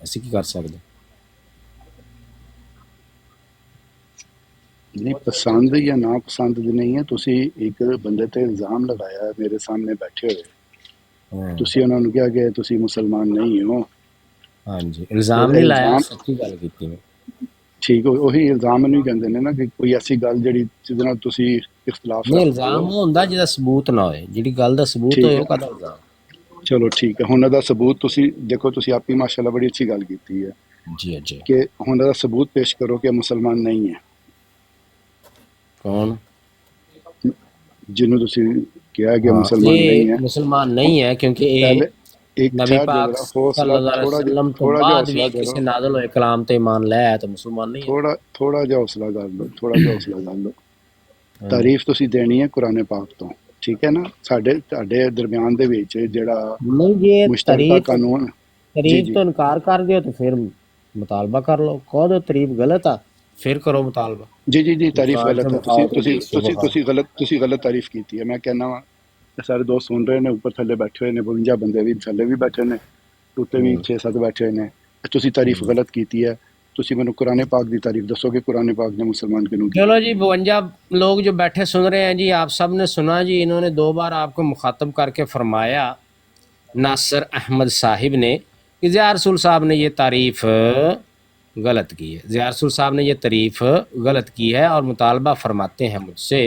ਅਸੀਂ ਕੀ ਕਰ ਸਕਦੇ. ਨਹੀਂ ਪਸੰਦ ਜਾਂ ਨਾ ਪਸੰਦ ਦੀ ਨਹੀਂ ਹੈ. ਤੁਸੀਂ ਇੱਕ ਬੰਦੇ ਤੇ ਇਲਜ਼ਾਮ ਲਗਾਇਆ ਮੇਰੇ ਸਾਹਮਣੇ ਬੈਠੇ ਹੋਏ. ਹਾਂ ਤੁਸੀਂ ਉਹਨਾਂ ਨੂੰ ਕਿਹਾ ਕਿ ਤੁਸੀਂ ਮੁਸਲਮਾਨ ਨਹੀਂ ਹੋ. ਹਾਂਜੀ ਇਲਜ਼ਾਮ ਨਹੀਂ ਲਾਇਆ, ਸੱਚੀ ਗੱਲ ਕੀਤੀ ਮੈਂ. ਠੀਕ ਹੋ, ਉਹੀ ਇਲਜ਼ਾਮ ਨੂੰ ਹੀ ਕਹਿੰਦੇ ਨੇ ਨਾ ਕਿ ਕੋਈ ਐਸੀ ਗੱਲ ਜਿਹੜੀ ਜਿਹਦੇ ਨਾਲ ਤੁਸੀਂ ਇਖਤਲਾਫ ਨਹੀਂ ਰੱਖਦੇ ਇਲਜ਼ਾਮ ਹੋ. ਉਹ ਹੁੰਦਾ ਜਿਹਦਾ ਸਬੂਤ ਨਾ ਹੋਏ, ਜਿਹੜੀ ਗੱਲ ਦਾ ਸਬੂਤ ਠੀਕ ਹੋਏ ਹੈ, ਉਹ ਕਾਹਦਾ ਇਲਜ਼ਾਮ. ਚਲੋ ਠੀਕ ਹੈ. ਹੁਣ ਇਹਦਾ ਸਬੂਤ ਤੁਸੀਂ ਦੇਖੋ, ਤੁਸੀਂ ਆਪ ਹੀ ਮਾਸ਼ਾਅੱਲਾ ਬੜੀ ਅੱਛੀ ਗੱਲ ਕੀਤੀ ਹੈ ਜੀ ਜੀ. ਕਿ ਹੁਣ ਇਹਦਾ ਸਬੂਤ ਪੇਸ਼ ਕਰੋ ਕਿ ਮੁਸਲਮਾਨ ਨਹੀਂ ਹੈ ਕੌਣ? ਜਿਹਨੂੰ ਤੁਸੀਂ ਕਿਹਾ ਕਿ ਹਾਂ ਮੁਸਲਮਾਨ ਨਹੀਂ ਇਹ ਹੈ. ਮੁਸਲਮਾਨ ਨਹੀਂ ਹੈ ਕਿਉਂਕਿ ਇਹ ਪਹਿਲੇ ਇੱਕ نبی ٹھہر پاک جا حوصلہ صلی اللہ علیہ تھوڑا وسلم تو تھوڑا جا بعد بھی حوصلہ کرو. کسی نازل ہوئے کلام تے ایمان لے آیا تو مسلمان نہیں ہے. ਥੋੜਾ ਜਿਹਾ ਹੌਸਲਾ ਕਰ ਲਓ, ਥੋੜਾ ਜਿਹਾ ਹੌਸਲਾ ਕਰ ਲਓ. ਤਾਰੀਫ ਤੁਸੀਂ ਦੇਣੀ ਹੈ ਕੁਰਾਨ ਪਾਕ ਤੋਂ, ਠੀਕ ਹੈ ਨਾ. ਤੁਹਾਡੇ ਦਰਮਿਆਨ ਦੇ ਵਿੱਚ ਜਿਹੜਾ نہیں یہ ਮੁਸ਼ਤਰਕਾ تعریف ਕਾਨੂੰਨ جی تعریف جی تو انکار کر دیو تو پھر مطالبہ کر لو. کہو دو تعریف غلط ہے پھر کرو مطالبہ. جی جی جی ਤਾਰੀਫ قرآن سے ਗਲਤ ਹੈ. مخاؤ تو ਤੁਸੀਂ حدیث سے ਤੁਸੀਂ مخاؤ. ਤੁਸੀਂ ਗਲਤ ਤਾਰੀਫ ਕੀਤੀ ਹੈ. ਮੈਂ ਕਹਿੰਦਾ ਵਾਂ ਇਹ ਸਾਰੇ ਦੋਸਤ ਸੁਣ ਰਹੇ ਨੇ, ਉੱਪਰ ਥੱਲੇ ਬੈਠੇ ਹੋਏ ਨੇ, 52 ਬੰਦੇ ਵੀ ਥੱਲੇ ਵੀ ਬੈਠੇ ਨੇ, ਉੱਤੇ ਵੀ 6-7 ਬੈਠੇ ਹੋਏ ਨੇ. ਤੁਸੀਂ ਤਾਰੀਫ ਗਲਤ ਕੀਤੀ ہے. ਤੁਸੀਂ ਮੈਨੂੰ ਕੁਰਾਨ ਪਾਕ ਦੀ ਤਾਰੀਫ ਦੱਸੋ کہ قرآن پاک نے مسلمان ਕਿਹਨੂੰ کیا. چلو جی 52 لوگ جو بیٹھے سن رہے ہیں جی, آپ سب نے سنا جی. انہوں نے 2 بار آپ کو مخاطب کر کے فرمایا ناصر احمد صاحب نے کہ ضیاء رسول صاحب نے یہ تعریف غلط کی ہے. ضیاء رسول صاحب نے یہ تعریف غلط کی ہے اور مطالبہ فرماتے ہیں مجھ سے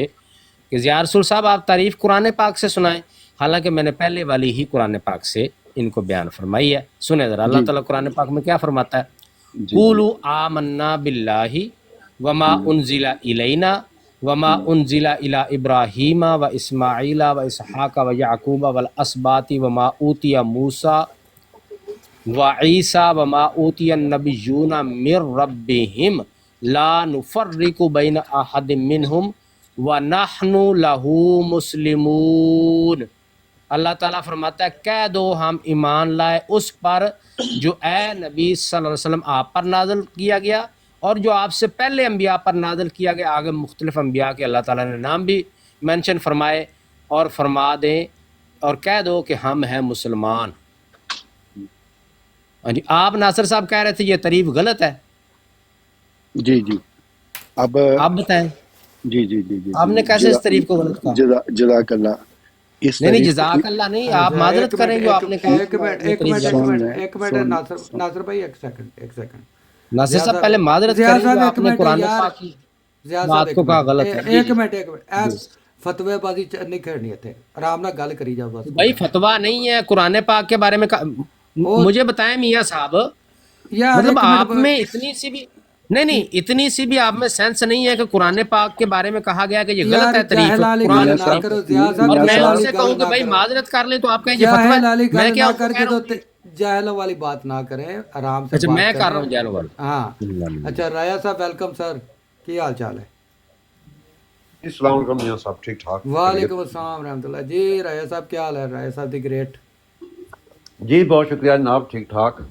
کہ ضیاء رسول صاحب آپ تعریف قرآن پاک سے سنائیں. حالانکہ میں نے پہلے والی ہی قرآن پاک سے ان کو بیان فرمائی ہے. سنیں ذرا اللہ تعالیٰ قرآن پاک میں کیا فرماتا ہے. قولوا آمنا باللہ وما انزل الینا وما انزل الی ابراہیم و اسماعیل و اسحاق و یعقوب والاسباط وما اوتی موسیٰ وعیسیٰ وما اوتی النبیون من ربہم لا نفرق بین احد منہم ونحن لہ مسلمون. اللہ تعالیٰ فرماتا ہے کہہ دو ہم ایمان لائے اس پر جو اے نبی صلی اللہ علیہ وسلم آپ پر نازل کیا گیا اور جو آپ سے پہلے انبیاء پر نازل کیا گیا. آگے مختلف انبیاء کے اللہ تعالیٰ نے نام بھی مینشن فرمائے اور فرما دیں اور کہہ دو کہ ہم ہیں مسلمان. ہاں جی آپ ناصر صاحب کہہ رہے تھے یہ تعریف غلط ہے، جی جی اب آپ بتائیں جی جی جی جی آپ نے کیسے اس تعریف کو غلط کہا؟ جزاک اللہ. اس نہیں تعریف کو جزاک اللہ نہیں، آپ اچھا معذرت کریں جو آپ نے کہا ایک منٹ یہ تعریف غلط ہے۔ ایک منٹ ناصر بھائی ایک سیکنڈ ناصر صاحب پہلے معذرت ضیاء کریں صاحب جو ایک آپ نے منٹ قرآن یار، پاک کی ضیاء صاحب بات ایک کو کہا منٹ غلط ہے۔ ایک منٹ فتوی بازی نہیں کھیڑنی اتنے، آرام نال گل کری جاؤ بس. بھائی فتویٰ نہیں ہے، قرآن پاک کے بارے میں مجھے بتائیں میاں صاحب، یار مطلب ایک آپ منٹ میں اتنی سی بھی نہیں اتنی سی بھی آپ میں سینس نہیں ہے کہ قرآن پاک کے بارے میں کہا گیا کہ یہ غلط یار ہے تعریف جاہل والی قرآن گل میاں نہ کی، صاحب کرو ضیاء صاحب، اور میاں میں جاہل ان صاحب والی سے گل کہوں کہ نہ بھائی کرو، معذرت کر لیں تو آپ کہیں یہ فتویٰ جاہل ہے، والی میں گل کیا نہ ان کو کر کہہ کے رہا تو ہوں؟ جاہل والی بات نہ کریں، آرام سے اچھا بات میں کر رہا کریں. ہوں جہل والا۔ ہاں اچھا رایا صاحب ویلکم سر، کی حال چال ہے؟ السلام علیکم میاں صاحب، ٹھیک ٹھاک خیریت؟ وعلیکم السلام رحمۃ اللہ جی. رایا صاحب کیا حال ہے؟ رایا صاحب دی گریٹ. جی بہت شکریہ جناب، ٹھیک ٹھاک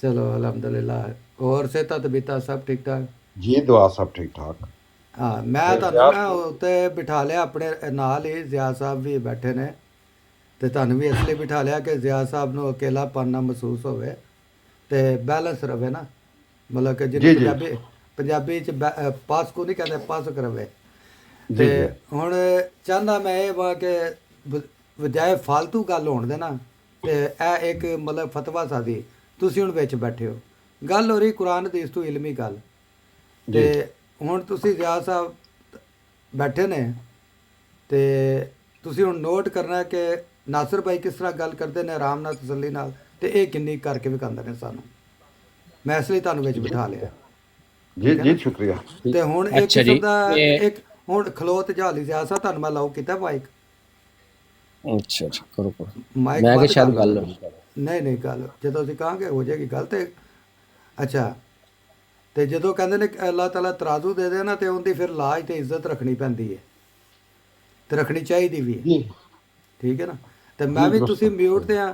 چلو الحمدللہ. اور صحت طبیعت سب ٹھیک ٹھاک؟ جی، دعا سب ٹھیک ٹھاک. ہاں میں تہنوں نا اتنے بٹھا لیا اپنے نال ہی، ضیاء صاحب بھی بیٹھے نے تے تہنوں بھی اس لیے بٹھا لیا کہ ضیاء صاحب نو اکیلا پن نہ محسوس ہوئے تے بیلنس رہے نا، مطلب کہ جنوں جی جی پنجابی پاس کو نہیں کہتے پاسک رہے. تے جی جی ہن چاہنا میں یہ وا کہ بجائے فالتو گل ہون دینا تے اے ایک مطلب فتویٰ سازی تسی ہن وچ بیٹھے ہو، گل ہو رہی قرآن حدیث تو علمی گل. تے جی ہن تسی ضیاء صاحب بیٹھے نے تے تسی ہن نوٹ کرنا ہے کہ ناصر بھائی کس طرح گل کرتے ہیں آرام نال تسلی نال، تے یہ کنی کر کے وکھاندے نے سانوں. میں اس لیے تہنوں وچ بٹھا لیا، جی ٹھیک ہے نا. جی شکریہ. تے ہن ایک اچھا جی قسم دا یہ ایک ہن کھلوت جالی ضیاء صاحب تہنوں میں لاؤ کیتا مائک، اچھا کرو مائک میں کہ بند شاید کر لو گل ذرا. ہو نہیں گل جدوں اسی کہاں گے ہو جائے گی گل تے اچھا. تے جدوں کہندے نے کہ اللہ تعالیٰ ترازو دے دے نا تے ان دی پھر لاج تے عزت رکھنی پیندی ہے تے رکھنی چاہیے بھی ہے، جی ٹھیک ہے نا. تے میں جی بھی درست تسی میوٹ تے صحیح ہاں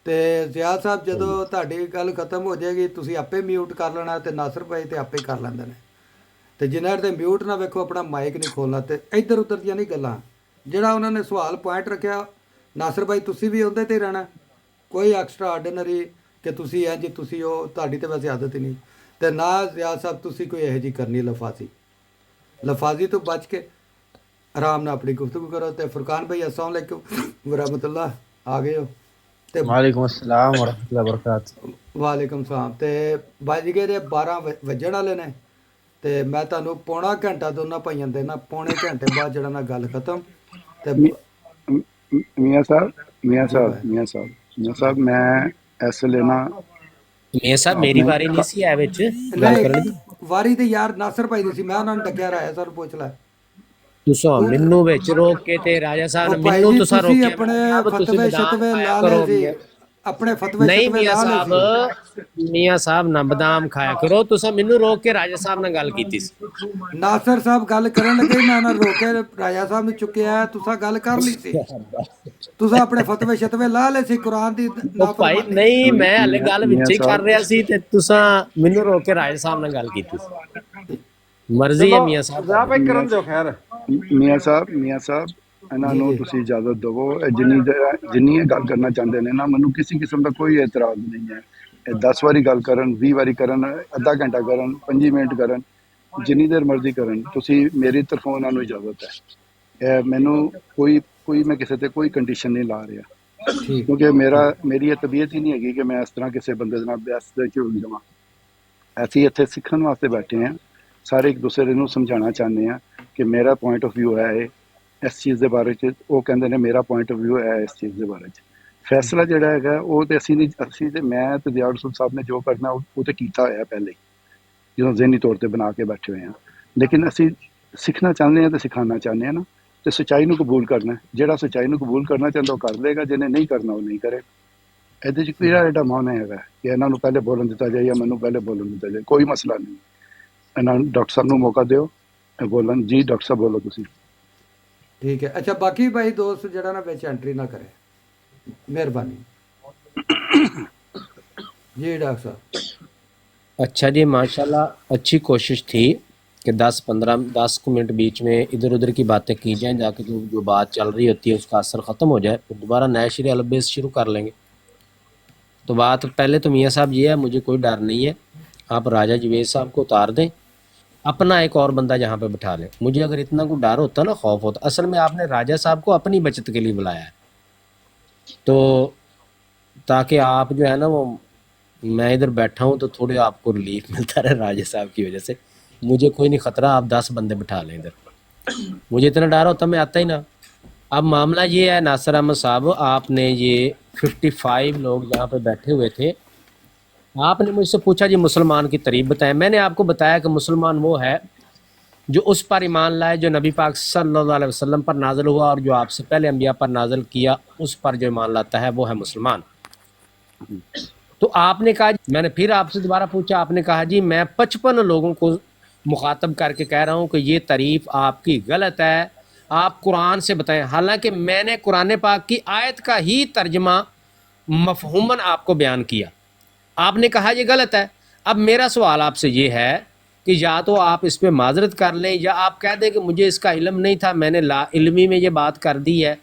تے ضیاء صاحب جدوں تہاڈی گل ختم ہو جائے گی تسی آپے میوٹ کر لینا تے ناصر بھائی تے آپے کر لیندے نے. تے جنہیں تے میوٹ نہ ویکھو اپنا مائک نہیں کھولنا تے ادھر ادھر دیاں نہیں گلاں جہاں انہوں نے سوال پوائنٹ رکھیا. ناصر بھائی تسی بھی اندر تے رہنا، کوئی ایکسٹرا آرڈینری کہ تسی جی تسی ہو تہاڈی تے ویسے عادت ہی نہیں. تے نہ ضیاء صاحب تسی کوئی یہو جی کرنی لفاظی تو بچ کے آرام نال اپنی گفتگو کرو. تے فرقان بھائی السلام علیکم ورحمۃ اللہ، آ گئے ہو تے وعلیکم السلام ورحمۃ اللہ وبرکاتہ. وعلیکم السلام. تے بج گئے 12 وجن والے نے تے میں تہنوں پونا گھنٹہ دونوں بھائیاں دینا، پونے گھنٹے بعد جڑا نا گل ختم. تے میاں صاحب میاں جی صاحب بھائی میاں صاحب میاں صاحب میں اس لیے نا میاں صاحب میری اپنے باری نہیں سی ہے وچ گل نہیں کرن دی، واری تے یار ناصر بھائی دی سی، میں انہوں نے ڈکیا رایا سر پوچھ لے تساں تو. مینوں وچ روک کے تے راجا صاحب او نے بھائی مینوں جی تساں تسی روکیا. اپنے اب تسی فتوے بادام شتوے کھایا لا کرو. لے سی، اپنے فتوے نہیں شتوے میاں لا لے صاحب، سی. میاں صاحب نہ بادام کھایا کرو. تساں مینوں روک کے راجا صاحب نال گل کیتی سی. ناصر صاحب گل کرن لگے میں انہاں روکے راجا صاحب نے چکیا ہے، تساں گل کر لی سی، تساں اپنے فتوے شتوے لا لے سی قرآن دی او بھائی نافرمانی. نہیں میں ہلے گل میاں وچ ہی کر صاحب رہا سی تے تساں مینوں روک کے راجا صاحب نال گل کیتی سی. مرضی ہے چلو میاں صاحب ضیاء تہاڈی. بھائی میاں کرن دیو خیر. میاں صاحب ਇਹਨਾਂ جی ਨੂੰ جی ਤੁਸੀਂ ਇਜਾਜ਼ਤ ਦਿਵੋ ਜਿੰਨੀ ਇਹ ਗੱਲ ਕਰਨਾ ਚਾਹੁੰਦੇ ਨੇ ਨਾ, ਮੈਨੂੰ ਕਿਸੇ ਕਿਸਮ ਦਾ ਕੋਈ ਇਤਰਾਜ਼ ਨਹੀਂ ਹੈ. ਇਹ 10 ਵਾਰੀ ਗੱਲ ਕਰਨ, 20 ਵਾਰੀ ਕਰਨ, ਅੱਧਾ ਘੰਟਾ ਕਰਨ, 5 ਮਿੰਟ ਕਰਨ, ਜਿੰਨੀ ਦੇਰ ਮਰਜ਼ੀ ਕਰਨ, ਤੁਸੀਂ ਮੇਰੀ ਤਰਫੋਂ ਉਹਨਾਂ ਨੂੰ ਇਜਾਜ਼ਤ ਹੈ. ਇਹ ਮੈਨੂੰ ਕੋਈ ਮੈਂ ਕਿਸੇ ਤੇ ਕੋਈ ਕੰਡੀਸ਼ਨ ਨਹੀਂ ਲਾ ਰਿਹਾ, ٹھیک ਕਿਉਂਕਿ ٹھیک ਮੇਰੀ ਇਹ ਤਬੀਅਤ ਹੀ ਨਹੀਂ ਹੈਗੀ ਕਿ ਮੈਂ ਇਸ ਤਰ੍ਹਾਂ ਕਿਸੇ ਬੰਦੇ ਦੇ ਨਾਲ ਬਹਿਸ ਦੇ ਚ ਹੋ ਜਾਵਾਂ. ਅਸੀਂ ਇੱਥੇ ਸਿੱਖਣ ਵਾਸਤੇ ਬੈਠੇ ਹਾਂ, ਸਾਰੇ ਇੱਕ ਦੂਸਰੇ ਨੂੰ ਸਮਝਾਉਣਾ ਚਾਹੁੰਦੇ ਹਾਂ ਕਿ ਮੇਰਾ ਪੁਆਇੰਟ ਆਫ ਵਿਊ ਹੈ ਇਹ ਇਸ ਚੀਜ਼ ਦੇ ਬਾਰੇ 'ਚ, ਉਹ ਕਹਿੰਦੇ ਨੇ ਮੇਰਾ ਪੁਆਇੰਟ ਆਫ ਵਿਊ ਹੈ ਇਸ ਚੀਜ਼ ਦੇ ਬਾਰੇ 'ਚ. ٹھیک ਫੈਸਲਾ ਜਿਹੜਾ ਹੈਗਾ ਉਹ ਤੇ ਅਸੀਂ ਤੇ ਮੈਂ ਤੇ ਦਿਆੜ ਸਾਹਿਬ ਨੇ ਜੋ ਕਰਨਾ ਉਹ ਤੇ ਕੀਤਾ ਹੋਇਆ ਪਹਿਲੇ ਹੀ, ਜਦੋਂ ਜ਼ਹਿਨੀ ਤੌਰ ਤੇ ਬਣਾ ਕੇ ਬੈਠੇ ਹੋਏ ਹਾਂ. ਲੇਕਿਨ ਅਸੀਂ ਸਿੱਖਣਾ ਚਾਹੁੰਦੇ ਹਾਂ ਤੇ ਸਿਖਾਉਣਾ ਚਾਹੁੰਦੇ ਹਾਂ ਨਾ, ਤੇ ਸੱਚਾਈ ਨੂੰ ਕਬੂਲ ਕਰਨਾ. ਜਿਹੜਾ ਸੱਚਾਈ ਨੂੰ ਕਬੂਲ ਕਰਨਾ ਚਾਹੁੰਦਾ ਉਹ ਕਰ ਲਏਗਾ, ਜਿਹਨੇ ਨਹੀਂ ਕਰਨਾ ਉਹ ਨਹੀਂ ਕਰੇ. ਇਹਦੇ 'ਚ ਕਿਹੜਾ ਐਡਾ ਮਾਨ ਹੈਗਾ ਕਿ ਇਹਨਾਂ ਨੂੰ ਪਹਿਲੇ ਬੋਲਣ ਦਿੱਤਾ ਜਾਏ ਜਾਂ ਮੈਨੂੰ ਪਹਿਲੇ ਬੋਲਣ ਦਿੱਤਾ ਜਾਏ, ਕੋਈ ਮਸਲਾ ਨਹੀਂ. ਇਹਨਾਂ ਨੂੰ ਡਾਕਟਰ ਸਾਹਿਬ ਨੂੰ ਮੌਕਾ ਦਿਓ ਬੋਲਣ. ਜੀ ਡਾਕਟਰ ਸਾਹਿਬ ਬੋਲੋ ਤੁਸੀਂ. ٹھیک ہے. اچھا باقی بھائی دوست جڑا نا وچ انٹری نہ کرے، مہربانی. جی ڈاکٹر صاحب. اچھا جی ماشاءاللہ اچھی کوشش تھی کہ 10 منٹ بیچ میں ادھر ادھر کی باتیں کی جائیں، جا کے جو بات چل رہی ہوتی ہے اس کا اثر ختم ہو جائے، پھر دوبارہ نئے شروع الب سے شروع کر لیں گے. تو بات پہلے تو میاں صاحب یہ ہے، مجھے کوئی ڈر نہیں ہے، آپ راجہ جوید صاحب کو اتار دیں، اپنا ایک اور بندہ جہاں پہ بٹھا لیں. مجھے اگر اتنا کوئی ڈر ہوتا نا، خوف ہوتا، اصل میں آپ نے راجہ صاحب کو اپنی بچت کے لیے بلایا ہے، تو تاکہ آپ جو ہے نا وہ، میں ادھر بیٹھا ہوں تو تھوڑے آپ کو ریلیف ملتا رہے راجہ صاحب کی وجہ سے. مجھے کوئی نہیں خطرہ، آپ 10 بندے بٹھا لیں ادھر، مجھے اتنا ڈر ہوتا میں آتا ہی نہ. اب معاملہ یہ ہے ناصر احمد صاحب، آپ نے یہ 55 لوگ یہاں پہ بیٹھے ہوئے تھے، آپ نے مجھ سے پوچھا جی مسلمان کی تعریف بتائیں. میں نے آپ کو بتایا کہ مسلمان وہ ہے جو اس پر ایمان لائے جو نبی پاک صلی اللہ علیہ وسلم پر نازل ہوا، اور جو آپ سے پہلے انبیاء پر نازل کیا اس پر جو ایمان لاتا ہے وہ ہے مسلمان. تو آپ نے کہا، میں نے پھر آپ سے دوبارہ پوچھا، آپ نے کہا جی میں 55 لوگوں کو مخاطب کر کے کہہ رہا ہوں کہ یہ تعریف آپ کی غلط ہے، آپ قرآن سے بتائیں. حالانکہ میں نے قرآن پاک کی آیت کا ہی ترجمہ مفہوماً آپ کو بیان کیا، آپ نے کہا یہ غلط ہے. اب میرا سوال آپ سے یہ ہے کہ یا تو آپ اس پہ معذرت کر لیں، یا آپ کہہ دیں کہ مجھے اس کا علم نہیں تھا، میں نے لا علمی میں یہ بات کر دی ہے.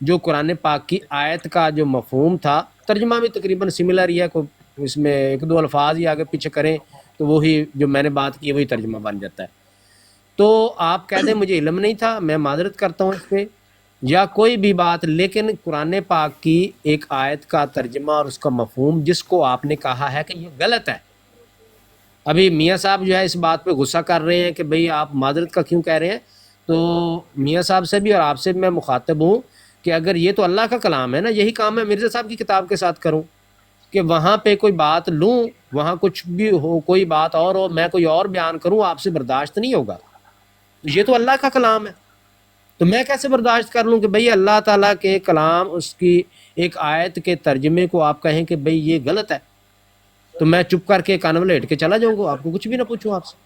جو قرآن پاک کی آیت کا جو مفہوم تھا، ترجمہ بھی تقریباً سملر ہی ہے، کوئی اس میں ایک دو الفاظ ہی آگے پیچھے کریں تو وہی جو میں نے بات کی وہی ترجمہ بن جاتا ہے. تو آپ کہہ دیں مجھے علم نہیں تھا، میں معذرت کرتا ہوں اس پہ، یا کوئی بھی بات. لیکن قرآن پاک کی ایک آیت کا ترجمہ اور اس کا مفہوم جس کو آپ نے کہا ہے کہ یہ غلط ہے، ابھی میاں صاحب جو ہے اس بات پہ غصہ کر رہے ہیں کہ بھئی آپ معذرت کا کیوں کہہ رہے ہیں. تو میاں صاحب سے بھی اور آپ سے بھی میں مخاطب ہوں کہ اگر یہ تو اللہ کا کلام ہے نا، یہی کام میں مرزا صاحب کی کتاب کے ساتھ کروں کہ وہاں پہ کوئی بات لوں، وہاں کچھ بھی ہو، کوئی بات اور ہو، میں کوئی اور بیان کروں، آپ سے برداشت نہیں ہوگا. یہ تو اللہ کا کلام ہے، تو میں کیسے برداشت کر لوں کہ بھئی اللہ تعالیٰ کے کلام، اس کی ایک آیت کے ترجمے کو آپ کہیں کہ بھئی یہ غلط ہے، تو میں چپ کر کے کان میں لیٹ کے چلا جاؤں گا، آپ کو کچھ بھی نہ پوچھوں آپ سے.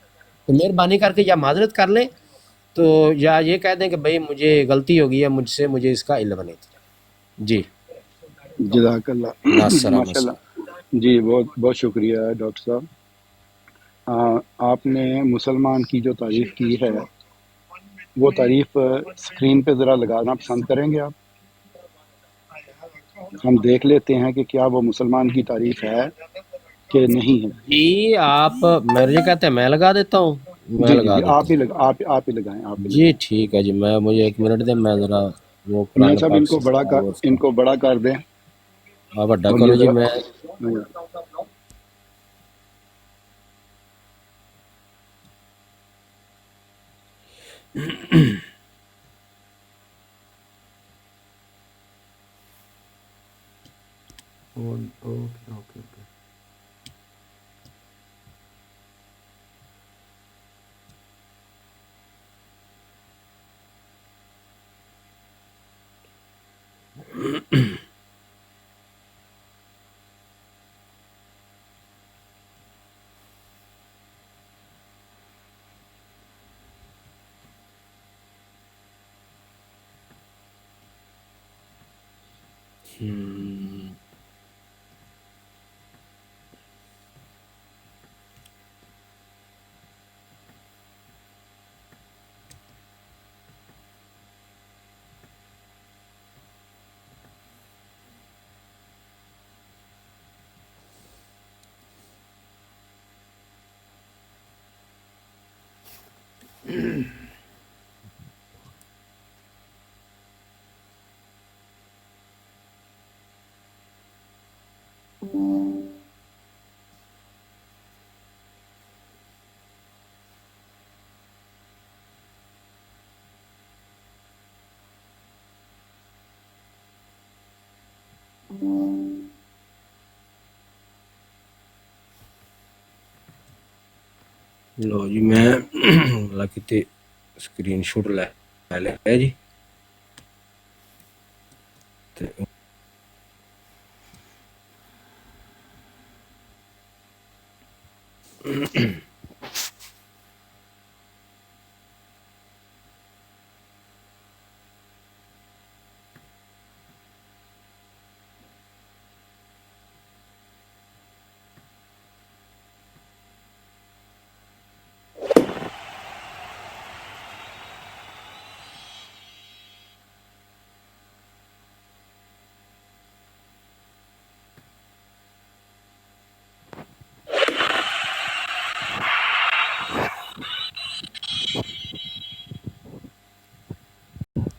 تو مہربانی کر کے یا معذرت کر لیں، تو یا یہ کہہ دیں کہ بھئی مجھے غلطی ہو گئی ہے مجھ سے، مجھے اس کا علم نہیں تھا. جی جزاک اللہ ناصر احمد ماشاء صاحب. اللہ. جی بہت بہت شکریہ ڈاکٹر صاحب. آپ نے مسلمان کی جو تعریف کی ہے وہ تعریف اسکرین پہ ذرا لگانا پسند کریں گے آپ؟ ہم دیکھ لیتے ہیں کہ کیا وہ مسلمان کی تعریف ہے کہ نہیں ہے. جی آپ میرے کہتے ہیں میں لگا دیتا ہوں، میں جی جی لگا جی دیتا آپ ہی ہوں. لگا آپ ہی لگائیں آپ ہی جی لگائیں. ٹھیک ہے جی، میں مجھے 1 منٹ دیں، میں ذرا وہ میاں قرآن صاحب پاک سے ان کو بڑا کر دیں آپ اڈا اور یہ کرو جی. ذرا میں اوکے اوکے اوکے. لو جی میں لگتے اسکرین شاٹ لے لیا جی. تے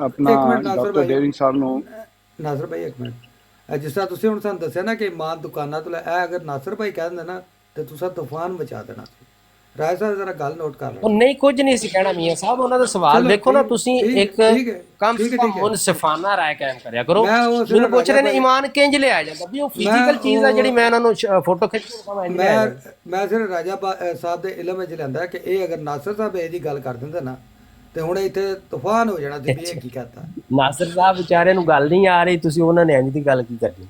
ਆਪਣਾ ਇੱਕ ਮਿੰਟ ਨਾਸਰ ਡਾਕਟਰ ਭਾਈ, ਡੇਰਿੰਗ ਸਾਹਿਬ ਨੂੰ ਨਾਸਰ ਭਾਈ ਇੱਕ ਮਿੰਟ, ਜਿਸ ਤਰ੍ਹਾਂ ਤੁਸੀਂ ਹੁਣ ਸਾਨੂੰ ਦੱਸਿਆ ਨਾ ਕਿ ਇਮਾਨ ਦੁਕਾਨਾਂ ਤੋਂ ਲੈ, ਇਹ ਅਗਰ ਨਾਸਰ ਭਾਈ ਕਹਿ ਦਿੰਦੇ ਨਾ ਤੇ ਤੁਸੀਂ ਤੂਫਾਨ ਮਚਾ ਦੇਣਾ ਸੀ। ਰਾਏ ਸਾਹਿਬ ਜ਼ਰਾ ਗੱਲ ਨੋਟ ਕਰ ਉਹ ਲਓ। ਨਹੀਂ ਕੁਝ ਨਹੀਂ ਸੀ ਕਹਿਣਾ ਮੀਆਂ ਸਾਹਿਬ, ਉਹਨਾਂ ਦਾ ਸਵਾਲ ਚਲੋ ਦੇਖੋ ਨਾ, ਠੀਕ ਤੁਸੀਂ ਠੀਕ ਇੱਕ ਠੀਕ ਹੈ ਕਮ ਸੇ ਠੀਕ ਹੈ ਕਮ ਠੀਕ ਹੈ ਮੁਨਸਿਫਾਨਾ ਰਾਏ ਕਾਇਮ ਕਰਿਆ ਕਰੋ। ਮੈਂ ਉਹ ਮੈਨੂੰ ਸਿਰਫ ਪੁੱਛ ਰਹੇ ਰਾਜਾ ਨੇ ਭਾਈ, ਈਮਾਨ ਕਿੰਜ ਲਿਆਇਆ ਜਾਂਦਾ, ਵੀ ਉਹ ਮੈਂ ਫਿਜ਼ੀਕਲ ਚੀਜ਼ ਆ ਜਿਹੜੀ ਉਹ ਮੈਂ ਉਹਨਾਂ ਨੂੰ ਫੋਟੋ ਖਿੱਚ ਕੇ ਦਿਖਾਵਾਂ, ਇੰਜ ਲਿਆਇਆ ਜਾਂਦਾ। ਮੈਂ ਸਿਰਫ ਰਾਜਾ ਸਾਹਿਬ ਦੇ ਇਲਮ ਵਿੱਚ ਲੈਂਦਾ ਕਿ ਇਹ ਅਗਰ ਨਾਸਰ ਸਾਹਿਬ ਇਹ ਜੀ ਗੱਲ ਕਰ ਦਿੰਦੇ ਨਾ ਤੇ ਹੁਣ ਇੱਥੇ ਤੂਫਾਨ ਹੋ ਜਾਣਾ ਸੀ ਵੀ ਇਹ ਕੀ ਕਹਤਾ। ਨਾਸਿਰ ਸਾਹਿਬ ਵਿਚਾਰੇ ਨੂੰ ਗੱਲ ਨਹੀਂ ਆ ਰਹੀ, ਤੁਸੀਂ ਉਹਨਾਂ ਨੇ ਇੰਜ ਦੀ ਗੱਲ ਕੀ ਕਰਨੀ,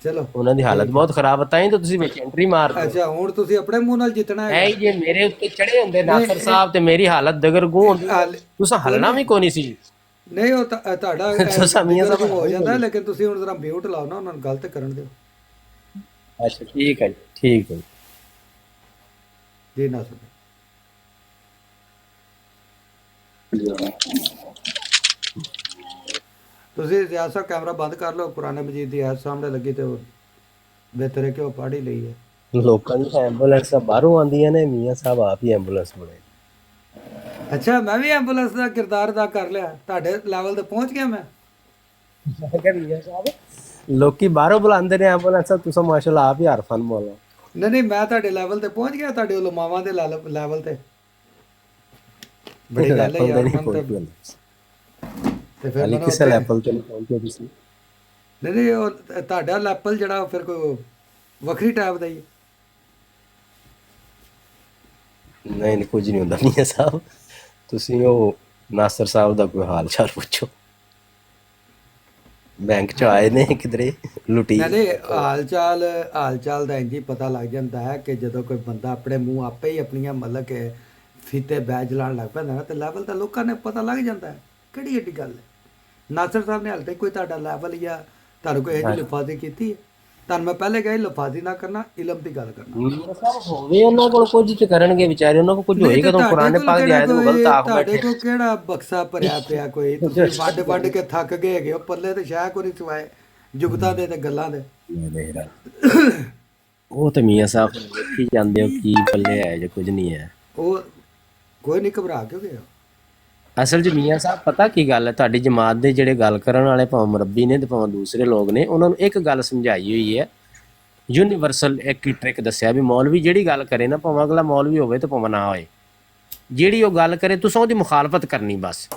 ਚਲੋ ਉਹਨਾਂ ਦੀ ਹਾਲਤ ਠੀਕ ਹੈ। ਬਹੁਤ ਖਰਾਬ ਹੈ, ਤਾਂ ਹੀ ਤਾਂ ਤੁਸੀਂ ਵਿੱਚ ਐਂਟਰੀ ਮਾਰ ਰਹੇ ਹੋ। ਅੱਛਾ ਹੁਣ ਤੁਸੀਂ ਆਪਣੇ ਮੂੰਹ ਨਾਲ ਜਿੱਤਣਾ ਐ ਹੈਗਾ। ਜੇ ਮੇਰੇ ਉੱਤੇ ਚੜੇ ਹੁੰਦੇ ਨਾਸਿਰ ਨਹੀਂ, ਸਾਹਿਬ ਤੇ ਮੇਰੀ ਹਾਲਤ ਦਗਰਗੂ ਹੁੰਦੀ, ਤੁਸੀਂ ਹਲਣਾ ਵੀ ਕੋਈ ਨਹੀਂ ਸੀ। ਨਹੀਂ ਉਹ ਤੁਹਾਡਾ ਤੁਸੀਂ ਮੀਆਂ ਸਾਹਿਬ ਹੋ ਜਾਂਦਾ ਹੈ, ਲੇਕਿਨ ਤੁਸੀਂ ਹੁਣ ਜ਼ਰਾ ਮਿਊਟ ਲਾਓ ਨਾ, ਉਹਨਾਂ ਨੂੰ ਗਲਤ ਕਰਨ ਦਿਓ। ਅੱਛਾ ਠੀਕ ਹੈ ਜੀ, ਠੀਕ ਹੈ ਜੀ ਨਾਸਰ ਤੁਸੀਂ ਜ਼ਿਆਦਾ ਸਾਹਿਬ ਕੈਮਰਾ ਬੰਦ ਕਰ ਲਓ, ਕੁਰਾਨ ਮਜੀਦ ਦੀ ਆਇਤ ਸਾਹਮਣੇ ਲੱਗੀ ਤੇ ਉਹ ਬਿਹਤਰ ਹੈ ਕਿ ਉਹ ਪੜ੍ਹ ਹੀ ਲਈ ਹੈ। ਲੋਕਾਂ ਦੀ ਐਂਬੂਲੈਂਸਾਂ ਬਾਹਰੋਂ ਆਉਂਦੀਆਂ ਨੇ, ਮੀਆਂ ਸਾਹਿਬ ਆਪ ਹੀ ਐਂਬੂਲੈਂਸ ਬਣੇ। ਅੱਛਾ ਮੈਂ ਵੀ ਐਂਬੂਲੈਂਸ ਦਾ ਕਿਰਦਾਰ ਅਦਾ ਕਰ ਲਿਆ, ਤੁਹਾਡੇ ਲੈਵਲ ਤੇ ਪਹੁੰਚ ਗਿਆ ਮੈਂ। ਮੈਂ ਕਿਹਾ ਮੀਆਂ ਸਾਹਿਬ ਲੋਕੀ ਬਾਹਰੋਂ ਬੁਲਾਉਂਦੇ ਨੇ ਐਂਬੂਲੈਂਸ, ਤੁਸੀਂ ਮਾਸ਼ਾਅੱਲਾ ਆਪ ਹੀ ਹਰਫਨ ਬੋਲੋ। ਨਹੀਂ ਨਹੀਂ, ਮੈਂ ਤੁਹਾਡੇ ਲੈਵਲ ਤੇ ਪਹੁੰਚ ਗਿਆ, ਤੁਹਾਡੇ ਉਲਮਾਵਾਂ ਦੇ ਲੈਵਲ ਤੇ। ਬੜੀ ਗੱਲ ਹੈ ਲੈਪਲ ਤੇ ਯਾਰ, ਨਹੀਂ ਮਨ ਤੇ ਫਿਰ ਹਾਲੇ ਮੈਨੂੰ ਕਿਸੇ ਉੱਥੇ ਲੈਪਲ ਤੇ ਨਹੀਂ ਪਹੁੰਚੇ ਤੁਸੀਂ। ਨਹੀਂ ਨਹੀਂ, ਉਹ ਤੁਹਾਡਾ ਲੈਪਲ ਜਿਹੜਾ ਉਹ ਫਿਰ ਕੋਈ ਵੱਖਰੀ ਟਾਈਪ ਦਾ ਹੀ ਹੈ। ਨਹੀਂ ਨਹੀਂ, ਕੁਝ ਨਹੀਂ ਹੁੰਦਾ ਮੀਆਂ ਸਾਹਿਬ, ਤੁਸੀਂ ਉਹ ਨਾਸਰ ਸਾਹਿਬ ਦਾ ਕੋਈ ਹਾਲ ਚਾਲ ਪੁੱਛੋ, ਬੈਂਕ ਚ ਆਏ ਨੇ ਕਿਧਰੇ ਲੁੱਟੀ। ਨਹੀਂ ਨਹੀਂ, ਹਾਲ ਚਾਲ ਦਾ ਇੰਝ ਹੀ ਪਤਾ ਲੱਗ ਜਾਂਦਾ ਹੈ ਕਿ ਜਦੋਂ ਕੋਈ ਬੰਦਾ ਆਪਣੇ ਮੂੰਹ ਆਪੇ ਹੀ ਆਪਣੀਆਂ ਮਤਲਬ ਕਿ ਫੀਤੇ ਬੈਜ ਲਾਉਣ ਲੱਗ ਪੈਂਦਾ ਨਾ, ਤੇ ਲੈਵਲ ਤਾਂ ਲੋਕਾਂ ਨੇ ਪਤਾ ਲੱਗ ਜਾਂਦਾ ਹੈ। ਕਿਹੜੀ ਏਡੀ ਗੱਲ ਹੈ। ਨਾਸਰ ਸਾਹਿਬ ਨੇ ਹਾਲੇ ਤੱਕ ਕੋਈ ਤੁਹਾਡਾ ਲੈਵਲ ਜਾਂ ਤੁਹਾਨੂੰ ਕੋਈ ਇਹੋ ਜਿਹੀ ਲਫਾਜ਼ੀ ਕੀਤੀ ਹੈ? ਤੁਹਾਨੂੰ ਮੈਂ ਪਹਿਲੇ ਕਿਹਾ ਲਫਾਜ਼ੀ ਨਾ ਕਰਨਾ, ਇਲਮ ਦੀ ਗੱਲ ਕਰਨਾ। ਮੀਆਂ ਸਾਹਿਬ ਹੋਵੇ ਉਹਨਾਂ ਕੋਲ ਕੁਝ ਤੇ ਕਰਨਗੇ ਵਿਚਾਰੇ, ਉਹਨਾਂ ਕੋਲ ਕੁਝ ਹੋਏਗਾ ਤਾਂ ਕੁਰਾਨ ਪਾਕ ਦੀ ਆਇਤ ਨੂੰ ਗਲਤ ਆਖ ਤੁਹਾਡੇ ਬੈਠੇ। ਕੋਲ ਕਿਹੜਾ ਬਕਸਾ ਭਰਿਆ ਪਿਆ ਕੋਈ, ਤੁਸੀਂ ਵੱਡ ਕੇ ਥੱਕ ਗਏ ਹੈਗੇ ਹੋ, ਪੱਲੇ ਤੇ ਸ਼ਾਇਦ ਕੋਈ ਸਿਵਾਏ ਜੁਗਤਾਂ ਦੇ ਤੇ ਗੱਲਾਂ ਦੇ। ਉਹ ਤੇ ਮੀਆਂ ਸਾਹਿਬ ਵੇਖੀ ਜਾਂਦੇ ਹੋ ਕੀ ਪੱਲੇ ਹੈ ਜਾਂ ਕੁਝ ਨਹੀਂ ਹੈ। ਉਹ ਕੋਈ ਨਹੀਂ, ਘਬਰਾ ਕਿਉਂ ਗਏ ਹੋ? ਅਸਲ 'ਚ ਮੀਆਂ ਸਾਹਿਬ ਪਤਾ ਕੀ ਗੱਲ ਹੈ, ਤੁਹਾਡੀ ਜਮਾਤ ਦੇ ਜਿਹੜੇ ਗੱਲ ਕਰਨ ਵਾਲੇ ਭਾਵੇਂ ਮੁਰੱਬੀ ਨੇ ਤੇ ਭਾਵੇਂ ਦੂਸਰੇ ਲੋਕ ਨੇ, ਉਹਨਾਂ ਨੂੰ ਇੱਕ ਗੱਲ ਸਮਝਾਈ ਹੋਈ ਹੈ, ਯੂਨੀਵਰਸਲ ਇੱਕ ਹੀ ਟ੍ਰਿਕ ਦੱਸਿਆ ਵੀ ਮੌਲਵੀ ਜਿਹੜੀ ਗੱਲ ਕਰੇ ਨਾ, ਭਾਵੇਂ ਅਗਲਾ ਮੌਲਵੀ ਹੋਵੇ ਤੇ ਭਾਵੇਂ ਨਾ ਹੋਏ, ਜਿਹੜੀ ਉਹ ਗੱਲ ਕਰੇ ਤੁਸੀਂ ਉਹਦੀ ਮੁਖਾਲਫਤ ਕਰਨੀ ਬਸ।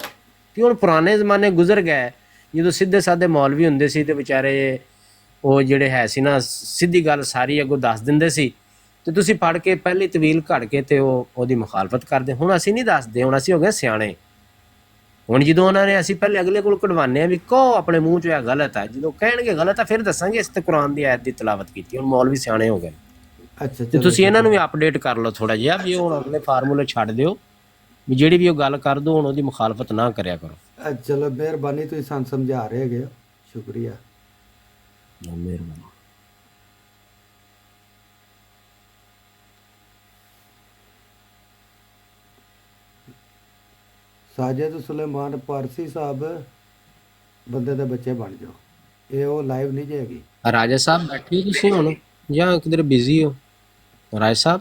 ਕਿ ਹੁਣ ਪੁਰਾਣੇ ਜ਼ਮਾਨੇ ਗੁਜ਼ਰ ਗਏ ਜਦੋਂ ਸਿੱਧੇ ਸਾਦੇ ਮੌਲਵੀ ਹੁੰਦੇ ਸੀ ਤੇ ਵਿਚਾਰੇ ਉਹ ਜਿਹੜੇ ਹੈ ਸੀ ਨਾ, ਸਿੱਧੀ ਗੱਲ ਸਾਰੀ ਅੱਗੋਂ ਦੱਸ ਦਿੰਦੇ ਸੀ ਤੇ ਤੁਸੀਂ ਫੜ ਕੇ ਪਹਿਲੀ ਤਵੀਲ ਘੜ ਕੇ ਤੇ ਉਹਦੀ ਮੁਖਾਲਫਤ ਕਰਦੇ। ਹੁਣ ਅਸੀਂ ਨਹੀਂ ਦੱਸਦੇ, ਹੁਣ ਅਸੀਂ ਹੋ ਗਏ ਸਿਆਣੇ। ਹੁਣ ਜਦੋਂ ਉਹਨਾਂ ਨੇ ਅਸੀਂ ਪਹਿਲੇ ਅਗਲੇ ਕੋਲ ਕਢਵਾਉਂਦੇ ਹਾਂ ਵੀ ਕਹੋ ਆਪਣੇ ਮੂੰਹ 'ਚ ਇਹ ਗਲਤ ਹੈ, ਜਦੋਂ ਕਹਿਣਗੇ ਗਲਤ ਹੈ ਫਿਰ ਦੱਸਾਂਗੇ ਇਸ ਤੇ ਕੁਰਾਨ ਦੀ ਆਇਤ ਦੀ ਤਿਲਾਵਤ ਕੀਤੀ। ਹੁਣ ਮੌਲਵੀ ਸਿਆਣੇ ਹੋ ਗਏ ਅੱਛਾ, ਤੇ ਤੁਸੀਂ ਇਹਨਾਂ ਨੂੰ ਵੀ ਅਪਡੇਟ ਕਰ ਲਓ ਥੋੜਾ ਜਿਹਾ ਵੀ ਹੁਣ ਅਗਲੇ ਫਾਰਮੂਲੇ ਛੱਡ ਦਿਓ ਵੀ ਜਿਹੜੀ ਵੀ ਉਹ ਗੱਲ ਕਰ ਦੋ ਹੁਣ ਉਹਦੀ ਮੁਖਾਲਫਤ ਨਾ ਕਰਿਆ ਕਰੋ। ਚਲੋ ਮਿਹਰਬਾਨੀ, ਤੁਸੀਂ ਸਾਨੂੰ ਸਮਝਾ ਰਹੇ ਹੈਗੇ ਹੋ, ਸ਼ੁਕਰੀਆ। ਮਿਹਰਬਾਨੀ। ਸਾਜਿਦ ਸੁਲੇਮਾਨ ਪਾਰਸੀ ਸਾਹਿਬ, ਬੰਦੇ ਦੇ ਬੱਚੇ ਬਣ ਜਾਓ। ਇਹ ਉਹ ਲਾਈਵ ਨਹੀਂ ਜਾਏਗੀ। ਰਾਜਾ ਸਾਹਿਬ ਬੈਠੇ ਹੋ ਤੁਸੀਂ ਹੁਣ ਜਾਂ ਕਿਧਰ ਬਿਜ਼ੀ ਹੋ? ਰਾਜ ਸਾਹਿਬ,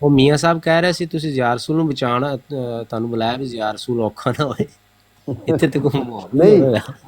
ਉਹ ਮੀਆਂ ਸਾਹਿਬ ਕਹਿ ਰਹੇ ਸੀ ਤੁਸੀਂ ਜ਼ਿਆ ਰਸੂਲ ਨੂੰ ਬਚਾਉਣਾ, ਤੁਹਾਨੂੰ ਬੁਲਾਇਆ ਵੀ ਜ਼ਿਆ ਰਸੂਲ ਔਖਾ ਨਾ ਹੋਏ। ਇੱਥੇ ਤੇ ਕੋਈ ਮਾਹੌਲ ਨਹੀਂ ਹੋਇਆ।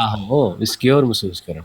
ਆਹੋ ਸਿਕਿਉਰ ਮਹਿਸੂਸ ਕਰਨ।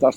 10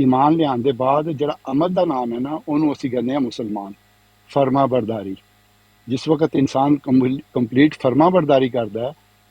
ਈਮਾਨ ਲਿਆਉਣ ਦੇ ਬਾਅਦ ਜਿਹੜਾ ਅਮਲ ਦਾ ਨਾਮ ਹੈ ਨਾ, ਉਹਨੂੰ ਅਸੀਂ ਕਹਿੰਦੇ ਹਾਂ ਮੁਸਲਮਾਨ, ਫਰਮਾ ਬਰਦਾਰੀ। ਜਿਸ ਵਕਤ ਇਨਸਾਨ ਕੰਪਲੀਟ ਫਰਮਾ ਬਰਦਾਰੀ ਕਰਦਾ ਹੈ,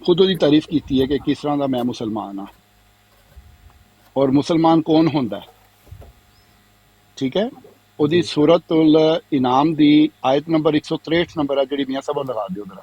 ਖੁਦ ਉਹਦੀ ਤਾਰੀਫ ਕੀਤੀ ਹੈ ਕਿ ਕਿਸ ਤਰ੍ਹਾਂ ਦਾ ਮੈਂ ਮੁਸਲਮਾਨ ਹਾਂ ਔਰ ਮੁਸਲਮਾਨ ਕੌਣ ਹੁੰਦਾ ਹੈ। ਠੀਕ ਹੈ, ਉਹਦੀ ਸੂਰਤੁਲ ਇਨਾਮ ਦੀ ਆਇਤ ਨੰਬਰ 163 ਨੰਬਰ ਹੈ, ਜਿਹੜੀ ਮੀਆਂ ਸਾਹਿਬ ਲਗਾ ਦਿਓ ਜਰਾ।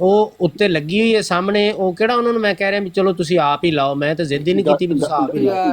ਉਹ ਉੱਤੇ ਲੱਗੀ ਹੋਈ ਹੈ ਸਾਹਮਣੇ, ਉਹ ਕਿਹੜਾ ਉਹਨਾਂ ਨੂੰ ਮੈਂ ਕਹਿ ਰਿਹਾ ਵੀ ਚਲੋ ਤੁਸੀਂ ਆਪ ਹੀ ਲਾਓ, ਮੈਂ ਤਾਂ ਜ਼ਿੱਦ ਹੀ ਨਹੀਂ ਕੀਤੀ ਵੀ ਤੁਸੀਂ ਆਪ ਹੀ ਲਾਓ।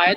ਆਇਤ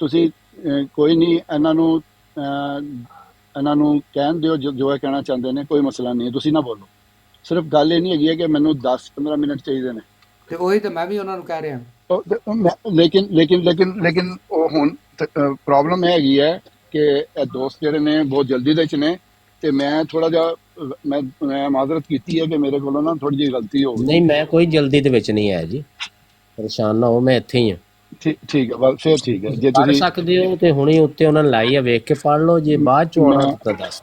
ਤੁਸੀਂ ਕੋਈ ਨਹੀਂ, ਇਹਨਾਂ ਨੂੰ ਕਹਿਣ ਦਿਓ ਜੋ ਇਹ ਕਹਿਣਾ ਚਾਹੁੰਦੇ ਨੇ, ਕੋਈ ਮਸਲਾ ਨਹੀਂ ਹੈ, ਤੁਸੀਂ ਨਾ ਬੋਲੋ। ਸਿਰਫ ਗੱਲ ਇਹ ਨਹੀਂ ਹੈਗੀ ਹੈ ਕਿ ਮੈਨੂੰ 10-15 ਮਿੰਟ ਚਾਹੀਦੇ ਨੇ, ਤੇ ਉਹੀ ਤਾਂ ਮੈਂ ਵੀ ਉਹਨਾਂ ਨੂੰ ਕਹਿ ਰਿਹਾ। ਲੇਕਿਨ ਉਹ ਹੁਣ ਪ੍ਰੋਬਲਮ ਇਹ ਹੈਗੀ ਹੈ ਕਿ ਇਹ ਦੋਸਤ ਜਿਹੜੇ ਨੇ ਬਹੁਤ ਜਲਦੀ ਦੇ ਚ ਨੇ, ਤੇ ਮੈਂ ਥੋੜਾ ਜਿਹਾ ਮੈਂ ਮਾਜ਼ਰਤ ਕੀਤੀ ਹੈ ਕਿ ਮੇਰੇ ਕੋਲੋਂ ਨਾ ਥੋੜੀ ਜਿਹੀ ਗਲਤੀ ਹੋ ਗਈ। ਨਹੀਂ ਮੈਂ ਕੋਈ ਜਲਦੀ ਦੇ ਵਿੱਚ ਨਹੀਂ ਹੈ ਜੀ, ਪਰੇਸ਼ਾਨ ਨਾ ਹੋ, ਮੈਂ ਇੱਥੇ ਹੀ ਹਾਂ। ਠੀਕ ਹੈ ਬਸ ਫਿਰ ਠੀਕ ਹੈ। ਜੇ ਪੜ੍ਹ ਤੁਸੀਂ ਸਕਦੇ ਹੋ ਤੇ ਹੁਣੇ ਉੱਤੇ ਉਹਨਾਂ ਨੇ ਲਾਈ ਆ, ਵੇਖ ਕੇ ਪੜ੍ਹ ਲਓ, ਜੇ ਬਾਅਦ ਚ ਆਉਣਾ ਤਾਂ ਦੱਸ।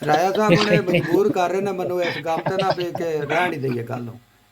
ਰਾਇਆ ਸਾਹਿਬ ਉਹਨੇ ਮਜਬੂਰ ਕਰ ਰਹੇ ਨੇ ਮੈਨੂੰ ਇਸ ਕੰਮ ਤੇ ਨਾ ਵੀ ਕਿ ਰਹਿਣ ਹੀ ਦਈਏ ਗੱਲ ਨੂੰ,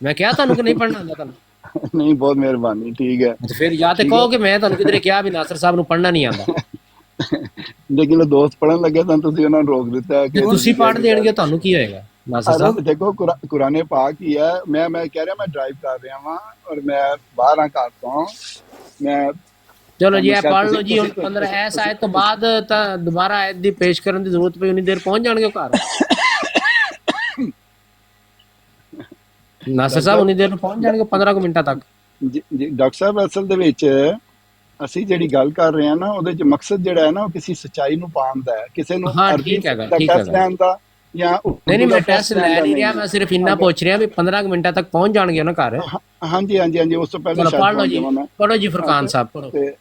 ਮੈਂ ਕਿਹਾ ਤੁਹਾਨੂੰ ਕਿ ਨਹੀਂ ਪੜਨਾ ਆਂਦਾ ਤੁਹਾਨੂੰ, ਨਹੀਂ ਬਹੁਤ ਮਿਹਰਬਾਨੀ ਠੀਕ ਹੈ। ਤੇ ਫਿਰ ਜਾਂ ਤੇ ਕਹੋ ਕਿ ਮੈਂ ਤੁਹਾਨੂੰ ਕਿਧਰੇ ਕਿਹਾ ਵੀ ਨਾਸਿਰ ਸਾਹਿਬ ਨੂੰ ਪੜਨਾ ਨਹੀਂ ਆਂਦਾ, ਲੇਕਿਨ ਉਹ ਦੋਸਤ ਪੜਨ ਲੱਗੇ ਤਾਂ ਤੁਸੀਂ ਉਹਨਾਂ ਨੂੰ ਰੋਕ ਦਿੱਤਾ ਕਿ ਤੁਸੀਂ ਪੜ੍ਹ ਦੇਣਗੇ ਤੁਹਾਨੂੰ ਕੀ ਹੋਏਗਾ ਨਾਸਿਰ ਅਰੇ ਸਾਹਿਬ। ਦੇਖੋ ਕੁਰਾਨ ਪਾਕ ਹੀ ਹੈ। ਮੈਂ ਕਹਿ ਰਿਹਾ ਮੈਂ ਡਰਾਈਵ ਕਰ ਰਿਹਾ ਵਾਂ ਔਰ ਮੈਂ ਬਾਹਰ ਆ ਘਰ ਤੋਂ, ਮੈਂ ਚਲੋ ਜੀ ਇਹ ਸ਼ਾਇਦ ਪੜ੍ਹ ਲਓ ਜੀ, ਹੁਣ ਤੁਸੀਂ- 15 ਐਸ ਆਇਤ ਤੋਂ ਬਾਅਦ ਤਾਂ ਦੁਬਾਰਾ ਆਇਤ ਦੀ ਪੇਸ਼ ਕਰਨ ਦੀ ਜ਼ਰੂਰਤ ਪਈ, ਉਨੀ ਦੇਰ ਪਹੁੰਚ ਜਾਣਗੇ ਘਰ ਨਾਸਿਰ ਸਾਹਿਬ, ਉਨੀ ਦੇਰ ਨੂੰ ਪਹੁੰਚ ਜਾਣਗੇ 15 ਕੁ ਮਿੰਟਾਂ ਤੱਕ। ਜੀ ਡਾਕਟਰ ਸਾਹਿਬ ਅਸਲ ਦੇ ਵਿੱਚ ਅਸੀਂ ਜਿਹੜੀ ਗੱਲ ਕਰ ਰਹੇ ਹਾਂ ਨਾ, ਉਹਦੇ ਚ ਮਕਸਦ ਜਿਹੜਾ ਹੈ ਨਾ ਉਹ ਕਿਸੇ ਸੱਚਾਈ ਨੂੰ ਪਾਉਣ ਦਾ ਹੈ, ਕਿਸੇ ਨੂੰ ਹਾਂ, ਅਰਬੀ ਠੀਕ ਹੈਗਾ, ਦਾ ਠੀਕ ਟੈਸਟ ਹੈਗਾ। ਲੈਣ ਦਾ ਜਾਂ ਨਹੀਂ ਉਰਦੂ ਮੈਂ ਦਾ ਟੈਸਟ ਲੈਣ ਲੈ ਦਾ ਨਹੀਂ ਰਿਹਾ, ਮੈਂ ਸਿਰਫ ਇੰਨਾ ਪੁੱਛ ਰਿਹਾ ਵੀ 15 ਕੁ ਮਿੰਟਾਂ ਤੱਕ ਪਹੁੰਚ ਜਾਣਗੇ ਨਾ ਘਰ। ਹਾਂਜੀ ਹਾਂਜੀ ਹਾਂਜੀ ਉਸ ਤੋਂ ਪਹਿਲਾਂ ਚਲੋ ਸ਼ਾਇਦ ਪੜ੍ਹ ਲਓ ਪਹੁੰਚ ਜੀ, ਜਾਵਾਂ ਮੈਂ। ਪੜ੍ਹੋ ਜੀ ਫੁਰਕਾਨ ਸਾਹਿਬ ਪੜ੍ਹੋ। ਤੇ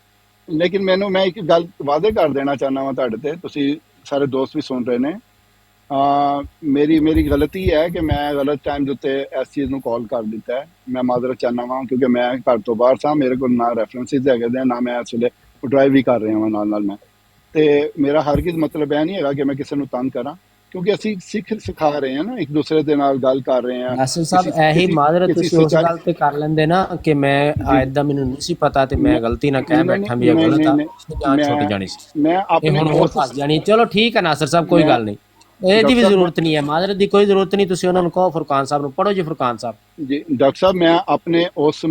ਲੇਕਿਨ ਮੈਂ ਇੱਕ ਗੱਲ ਵਾਅਦੇ ਕਰ ਦੇਣਾ ਚਾਹੁੰਦਾ ਵਾਂ ਤੁਹਾਡੇ ਤੇ, ਤੁਸੀਂ ਸਾਰੇ ਦੋਸਤ ਵੀ ਸੁਣ ਰਹੇ ਨੇ ਮੇਰੀ ਗਲਤੀ ਹੈ ਕਿ ਮੈਂ ਗਲਤ ਟਾਈਮ ਦੇ ਉੱਤੇ ਇਸ ਚੀਜ਼ ਨੂੰ ਕਾਲ ਕਰ ਦਿੱਤਾ ਹੈ। ਮੈਂ ਮਾਜ਼ਰਤ ਚਾਹੁੰਦਾ ਹਾਂ ਕਿਉਂਕਿ ਮੈਂ ਘਰ ਤੋਂ ਬਾਹਰ ਸਾਂ, ਮੇਰੇ ਕੋਲ ਨਾ ਰੈਫਰੈਂਸਿਸ ਹੈਗੇ ਨੇ, ਨਾ ਮੈਂ ਇਸ ਵੇਲੇ ਡਰਾਈਵ ਵੀ ਕਰ ਰਿਹਾ ਹਾਂ ਨਾਲ ਮੈਂ। ਤੇ ਮੇਰਾ ਹਰਗਿਜ਼ ਮਤਲਬ ਇਹ ਨਹੀਂ ਹੈਗਾ ਕਿ ਮੈਂ ਕਿਸੇ ਨੂੰ ਤੰਗ ਕਰਾਂ, ਕਿਉਂਕਿ ਅਸੀਂ ਸਿਖਾ ਰਹੇ ਹਾਂ ਨਾ, ਇੱਕ ਦੂਸਰੇ ਦੇ ਨਾਲ ਗੱਲ ਕਰ ਰਹੇ ਹਾਂ। ਨਾਸਿਰ ਸਾਹਿਬ ਇਹੀ ਮਾਜ਼ਰਤ ਤੁਸੀਂ ਉਸ ਗੱਲ ਤੇ ਕਰ ਲੈਂਦੇ ਨਾ ਕਿ ਮੈਂ ਆਇਤ ਦਾ ਮੈਨੂੰ ਨਹੀਂ ਸੀ ਪਤਾ ਤੇ ਮੈਂ ਗਲਤੀ ਨਾਲ ਕਹਿ ਬੈਠਾ ਵੀ ਇਹ ਗਲਤ ਆ, ਜਾਨ ਛੁੱਟ ਜਾਣੀ ਸੀ, ਮੈਂ ਆਪਣੇ ਹੁਣ ਹੋਰ ਫਸ ਜਾਣੀ। ਚਲੋ ਠੀਕ ਹੈ ਨਾਸਿਰ ਸਾਹਿਬ, ਕੋਈ ਗੱਲ ਨਹੀਂ, ਇਹਦੀ ਵੀ ਜ਼ਰੂਰਤ ਨਹੀਂ ਹੈ, ਮਾਜ਼ਰਤ ਦੀ ਕੋਈ ਜ਼ਰੂਰਤ ਨਹੀਂ। ਤੁਸੀਂ ਉਹਨਾਂ ਨੂੰ ਕਹੋ ਫੁਰਕਾਨ ਸਾਹਿਬ ਨੂੰ, ਪੜ੍ਹੋ ਜੀ ਫੁਰਕਾਨ ਸਾਹਿਬ। ਜੀ ਡਾਕਟਰ ਸਾਹਿਬ, ਮੈਂ ਆਪਣੇ ਉਸ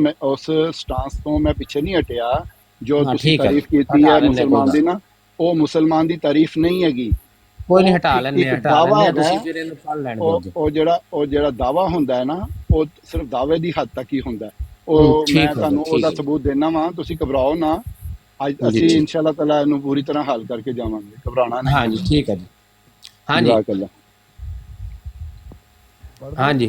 ਸਟਾਂਸ ਤੋਂ ਮੈਂ ਪਿੱਛੇ ਨਹੀਂ ਹਟਿਆ ਜੋ ਤੁਸੀਂ ਤਾਰੀਫ ਕੀਤੀ ਹੈ ਮੁਸਲਮਾਨ ਦੀ ਨਾ, ਉਹ ਮੁਸਲਮਾਨ ਦੀ ਤਾਰੀਫ ਨਹੀਂ ਹੈਗੀ। ਕੋਈ ਨਹੀਂ, ਹਟਾ ਲੈਂਦੇ ਆ ਤੁਸੀਂ ਫਿਰ ਇਹਨੂੰ ਪੜ੍ਹ ਲੈਣ ਦਿਓ। ਉਹ ਜਿਹੜਾ ਦਾਵਾ ਹੁੰਦਾ ਹੈ ਨਾ, ਉਹ ਸਿਰਫ ਦਾਅਵੇ ਦੀ ਹੱਦ ਤੱਕ ਹੀ ਹੁੰਦਾ ਹੈ। ਉਹ ਮੈਂ ਤੁਹਾਨੂੰ ਉਹਦਾ ਸਬੂਤ ਦੇਣਾ ਵਾ, ਤੁਸੀਂ ਘਬਰਾਓ ਨਾ। ਅੱਜ ਅਸੀਂ ਇਨਸ਼ਾਅੱਲਾ ਤਾਲਾ ਇਹਨੂੰ ਪੂਰੀ ਤਰ੍ਹਾਂ ਹੱਲ ਕਰਕੇ ਜਾਵਾਂਗੇ, ਘਬਰਾਣਾ ਨਹੀਂ। ਹਾਂਜੀ ਠੀਕ ਹੈ ਜੀ, ਹਾਂਜੀ ਹਾਂਜੀ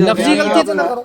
ਲਫ਼ਜ਼ੀ ਗਲਤੀ ਤਾਂ ਨਾ ਕਰੋ।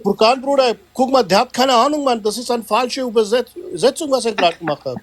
Furkan Bruder, guck mal, der hat keine Ahnung, Mann, das ist eine falsche Übersetzung, was er gerade gemacht hat।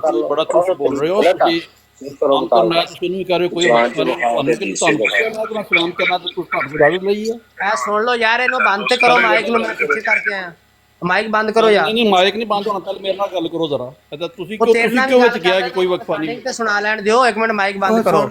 ਤੁਸੀਂ ਬੜਾ ਕੁਝ ਬੋਲ ਰਹੇ ਹੋ ਤੁਸੀਂ ਸਲਾਮ ਕਰਨਾ ਹੈ, ਤੁਸੀਂ ਨਹੀਂ ਕਰ ਰਹੇ ਕੋਈ ਵਕਫਾ ਨਹੀਂ। ਤੁਹਾਨੂੰ ਕਿ ਤੁਹਾਨੂੰ ਕਿਹਾ ਮੈਂ ਸਲਾਮ ਕਰਨਾ ਤੇ ਤੁਸੀਂ ਤੁਹਾਨੂੰ ਇਜਾਜ਼ਤ ਲਈ ਹੈ? ਐ ਸੁਣ ਲਓ ਯਾਰ, ਇਹਨੂੰ ਬੰਦ ਤੇ ਕਰੋ ਮਾਈਕ ਨੂੰ, ਮੈਂ ਪਿੱਛੇ ਕਰਕੇ ਆਇਆ। ਮਾਈਕ ਬੰਦ ਕਰੋ ਯਾਰ। ਨਹੀਂ ਨਹੀਂ, ਮਾਈਕ ਨਹੀਂ ਬੰਦ ਹੋਣਾ, ਪਹਿਲੇ ਮੇਰੇ ਨਾਲ ਗੱਲ ਕਰੋ ਜ਼ਰਾ। ਇਹਦਾ ਤੁਸੀਂ ਉਹ ਤੇਰੇ ਨਾਲ ਕਿਉਂ ਵੀ ਵਿੱਚ ਗੱਲ ਗਿਆ ਕਰ ਕਿ ਕੋਈ ਵਕਫਾ ਨਹੀਂ? ਤੇ ਸੁਣਾ ਲੈਣ ਦਿਓ, 1 ਮਿੰਟ ਮਾਈਕ ਬੰਦ ਕਰੋ।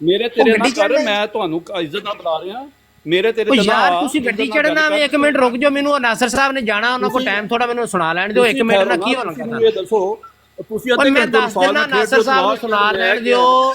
ਮੇਰੇ ਤੇਰੇ ਗੱਡੀ ਨਾਲ ਕਰ ਚੜ੍ਹਨਾ ਮੈਂ ਤੁਹਾਨੂੰ ਇੱਜ਼ਤ ਨਾਲ ਬੁਲਾ ਰਿਹਾ। ਮੇਰੇ ਤੇਰੇ ਉਹ ਤੇ ਯਾਰ ਨਾ ਤੁਸੀਂ ਗੱਡੀ ਚੜਨਾ ਵੇ, 1 ਮਿੰਟ ਰੁਕ ਜਾਓ, ਮੈਨੂੰ ਨਾਸਰ ਸਾਹਿਬ ਨੇ ਜਾਣਾ, ਉਹਨਾਂ ਕੋਲ ਟਾਈਮ ਥੋੜਾ, ਮੈਨੂੰ ਸੁਣਾ ਲੈਣ ਦਿਓ 1 ਮਿੰਟ ਨਾਲ। ਕੀ ਹੋਣਾ ਕਰਨਾ? ਇਹ ਦੱਸੋ ਤੁਸੀਂ ਓਏ ਅੱਧੇ ਮੈਂ ਘੰਟੇ ਦੱਸ ਦਿੰਦਾ, ਨਾਸਰ ਸਾਹਿਬ ਨੂੰ ਸੁਣਾ ਲੈਣ ਦਿਓ।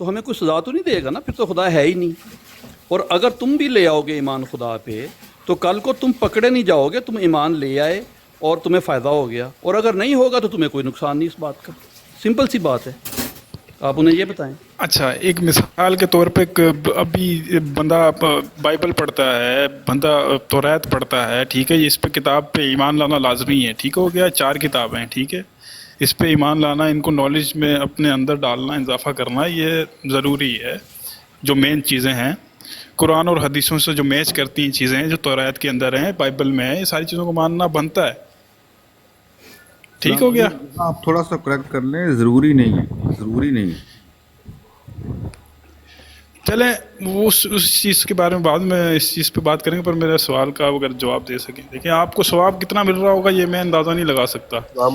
تو ہمیں کوئی سزا تو نہیں دے گا نا، پھر تو خدا ہے ہی نہیں. اور اگر تم بھی لے آؤ گے ایمان خدا پہ تو کل کو تم پکڑے نہیں جاؤ گے، تم ایمان لے آئے اور تمہیں فائدہ ہو گیا، اور اگر نہیں ہوگا تو تمہیں کوئی نقصان نہیں اس بات کا. سمپل سی بات ہے، آپ انہیں یہ بتائیں. اچھا، ایک مثال کے طور پہ ابھی بندہ بائبل پڑھتا ہے، بندہ توریت پڑھتا ہے، ٹھیک ہے، اس پہ کتاب پہ ایمان لانا لازمی ہے، ٹھیک ہو گیا، 4 کتابیں ہیں، ٹھیک ہے، اس پہ ایمان لانا، ان کو نالج میں اپنے اندر ڈالنا، اضافہ کرنا، یہ ضروری ہے. جو مین چیزیں ہیں قرآن اور حدیثوں سے جو میچ کرتی ہیں چیزیں ہیں، جو توریت کے اندر ہیں، بائبل میں ہے، یہ ساری چیزوں کو ماننا بنتا ہے. ٹھیک ہو گیا. آپ تھوڑا سا کریکٹ کر لیں، ضروری نہیں ہے، ضروری نہیں ہے. چلیں وہ اس چیز کے بارے میں بعد میں اس چیز پہ بات کریں گے، پر میرے سوال کا اگر جواب دے سکیں. دیکھیں، آپ کو ثواب کتنا مل رہا ہوگا یہ میں اندازہ نہیں لگا سکتا. اسلام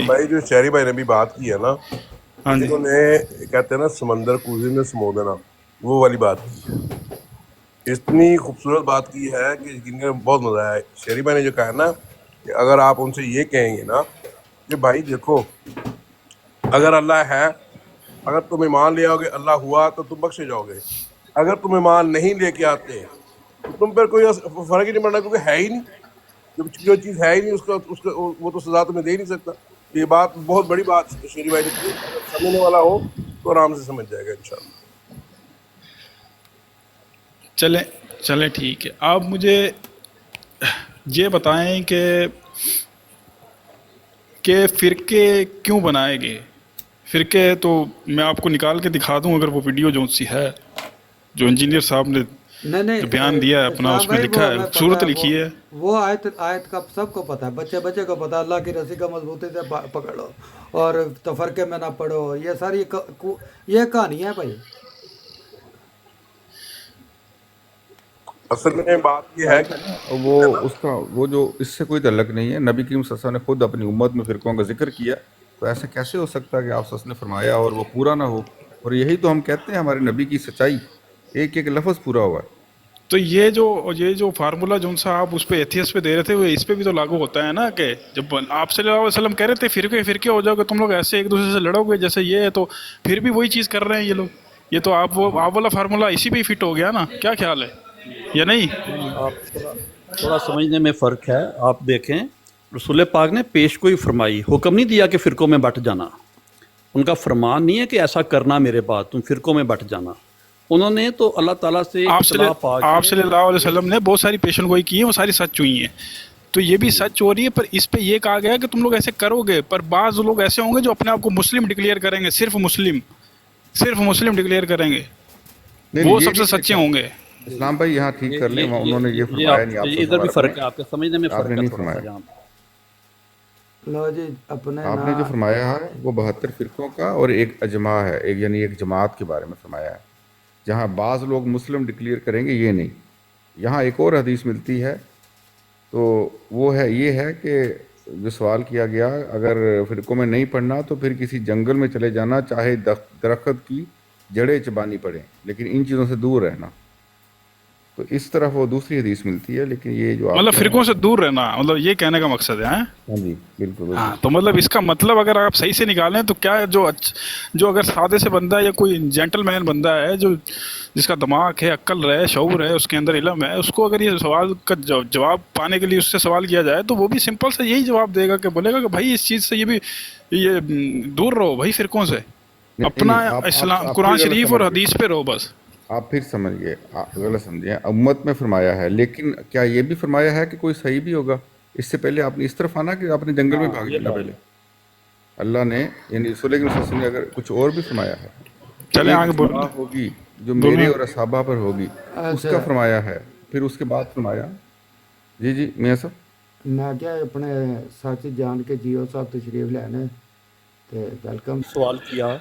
بھائی جو شہری بھائی نے بھی بات کی ہے نا، ہاں جی، انہوں نے کہتے ہیں نا سمندر کوزے میں سمو دینا، وہ والی بات کی ہے. اتنی خوبصورت بات کی ہے کہ جن کا بہت مزہ آیا. شہری بھائی نے جو کہا ہے نا کہ اگر آپ ان سے یہ کہیں گے نا کہ بھائی دیکھو اگر اللہ ہے، اگر تم ایمان لے آؤ گے، اللہ ہوا تو تم بخشے جاؤ گے. اگر تم ایمان نہیں لے کے آتے تو تم پر کوئی فرق ہی نہیں پڑنا، کیونکہ ہے ہی نہیں. جو چیز ہے ہی نہیں اس کا وہ تو سزا تمہیں دے ہی نہیں سکتا. یہ بات بہت بڑی بات شیری بھائی نے کی. اگر سمجھنے والا ہو تو آرام سے سمجھ جائے گا انشاءاللہ. چلیں ٹھیک ہے. آپ مجھے یہ بتائیں کہ فرقے کیوں بنائے گئے؟ فرقے تو میں آپ کو نکال کے دکھا دوں، اگر وہ ویڈیو جو سی ہے، جو انجینئر صاحب نے جو بیان دیا ہے اپنا، اس میں لکھا ہے، صورت لکھی ہے. وہ آیت کا سب کو پتہ ہے، بچے کو پتہ ہے، اللہ کی رسی کا مضبوطی سے پکڑو اور تفرقے میں نہ پڑو. یہ ساری یہ کہانی ہے بھائی. اصل میں بات یہ ہے کہ وہ جو اس سے کوئی تعلق نہیں ہے. نبی کریم صلی اللہ علیہ وسلم نے خود اپنی امت میں فرقوں کا ذکر کیا، تو ایسا کیسے ہو سکتا ہے کہ آپ صلی اللہ علیہ وسلم نے فرمایا اور وہ پورا نہ ہو؟ اور یہی تو ہم کہتے ہیں ہمارے نبی کی سچائی، ایک ایک لفظ پورا ہوا ہے. تو یہ جو فارمولا جو سا آپ اس پہ ایتھیس پہ دے رہے تھے، وہ اس پہ بھی تو لاگو ہوتا ہے نا، کہ جب آپ صلی اللہ علیہ وسلم کہہ رہے تھے فرقے ہو جاؤ گے تم لوگ، ایسے ایک دوسرے سے لڑو گے جیسے یہ ہے، تو پھر بھی وہی چیز کر رہے ہیں یہ لوگ. یہ تو آپ والا فارمولا اسی پہ فٹ ہو گیا نا. کیا خیال ہے یا نہیں؟ آپ تھوڑا سمجھنے میں فرق ہے. آپ دیکھیں، رسول پاک نے پیش گوئی فرمائی، حکم نہیں دیا کہ فرقوں میں بٹ جانا. ان کا فرمان نہیں ہے کہ ایسا کرنا میرے بعد، تم فرقوں میں بٹ جانا. انہوں نے تو اللہ تعالیٰ سے آپ صلی اللہ علیہ وسلم نے بہت ساری پیشن گوئی کی ہے، وہ ساری سچ ہوئی ہیں. تو یہ بھی سچ ہو رہی ہے، پر اس پہ یہ کہا گیا کہ تم لوگ ایسے کرو گے. پر بعض لوگ ایسے ہوں گے جو اپنے آپ کو مسلم ڈکلیئر کریں گے، صرف مسلم ڈکلیئر کریں گے، وہ سب سے سچے ہوں گے. اسلام بھائی یہاں ٹھیک کر لیں، انہوں نے یہ فرمایا نہیں. آپ ادھر بھی فرق ہے، آپ کے سمجھنے میں فرق ہے تھوڑا سا. آپ نے جو فرمایا ہے وہ 72 فرقوں کا اور ایک اجماع ہے، یعنی ایک جماعت کے بارے میں فرمایا ہے. جہاں بعض لوگ مسلم ڈکلیئر کریں گے، یہ نہیں. یہاں ایک اور حدیث ملتی ہے، تو وہ ہے یہ ہے کہ جو سوال کیا گیا، اگر فرقوں میں نہیں پڑھنا تو پھر کسی جنگل میں چلے جانا، چاہے درخت کی جڑیں چبانی پڑیں، لیکن ان چیزوں سے دور رہنا. تو اس طرح وہ دوسری حدیث ملتی ہے. لیکن یہ جو مطلب فرقوں سے دور رہنا، مطلب یہ کہنے کا مقصد ہے. ہاں جی، بالکل. ہاں، تو مطلب اس کا مطلب اگر آپ صحیح سے نکالیں تو کیا جو اگر سادے سے بندہ یا کوئی جینٹل مین بندہ ہے، جو جس کا دماغ ہے، عقل ہے، شعور ہے، اس کے اندر علم ہے، اس کو اگر یہ سوال کا جواب پانے کے لیے اس سے سوال کیا جائے تو وہ بھی سمپل سے یہی جواب دے گا، کہ بولے گا کہ بھائی اس چیز سے یہ دور رہو بھائی فرقوں سے، اپنا اسلام قرآن شریف اور حدیث پہ رہو بس. آپ پھر سمجھ گئے، غلط سمجھے. امت میں فرمایا ہے، لیکن کیا یہ بھی فرمایا ہے کہ کوئی صحیح بھی ہوگا؟ اس سے پہلے آپ نے اس طرف آنا کہ آپ نے جنگل میں بھاگ جانا. پہلے اللہ نے یعنی رسول اللہ صلی اللہ علیہ وسلم نے اگر کچھ اور بھی فرمایا ہے، چلیں آگے بولیں، ہوگی جو میرے اور اصحابہ پر ہوگی، اس کا فرمایا ہے. پھر اس کے بعد فرمایا. جی میاں صاحب، میں کیا اپنے ساتھی جان کے جیو صاحب تشریف لینے تے ویلکم. سوال کیا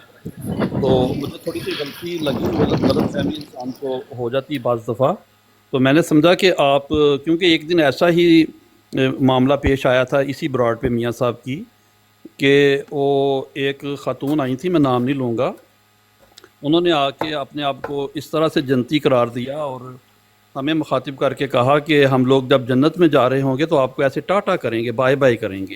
تو مجھے تھوڑی سی غلطی لگی، غلط فہمی انسان کو ہو جاتی بعض دفعہ. تو میں نے سمجھا کہ آپ، کیونکہ ایک دن ایسا ہی معاملہ پیش آیا تھا اسی براڈ پہ میاں صاحب کی، کہ وہ ایک خاتون آئی تھی، میں نام نہیں لوں گا، انہوں نے آ کے اپنے آپ کو اس طرح سے جنتی قرار دیا اور ہمیں مخاطب کر کے کہا کہ ہم لوگ جب جنت میں جا رہے ہوں گے تو آپ کو ایسے ٹاٹا کریں گے، بائے بائے کریں گے.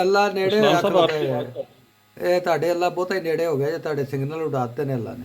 ਅੱਲਾ ਨੇੜੇ ਰੱਖਦਾ। ਇਹ ਤੁਹਾਡੇ ਅੱਲਾ ਬਹੁਤਾ ਹੀ ਨੇੜੇ ਹੋ ਗਿਆ ਜੇ ਤੁਹਾਡੇ ਸਿਗਨਲ ਉਡਾਤੇ ਨੇ ਅੱਲਾ ਨੇ।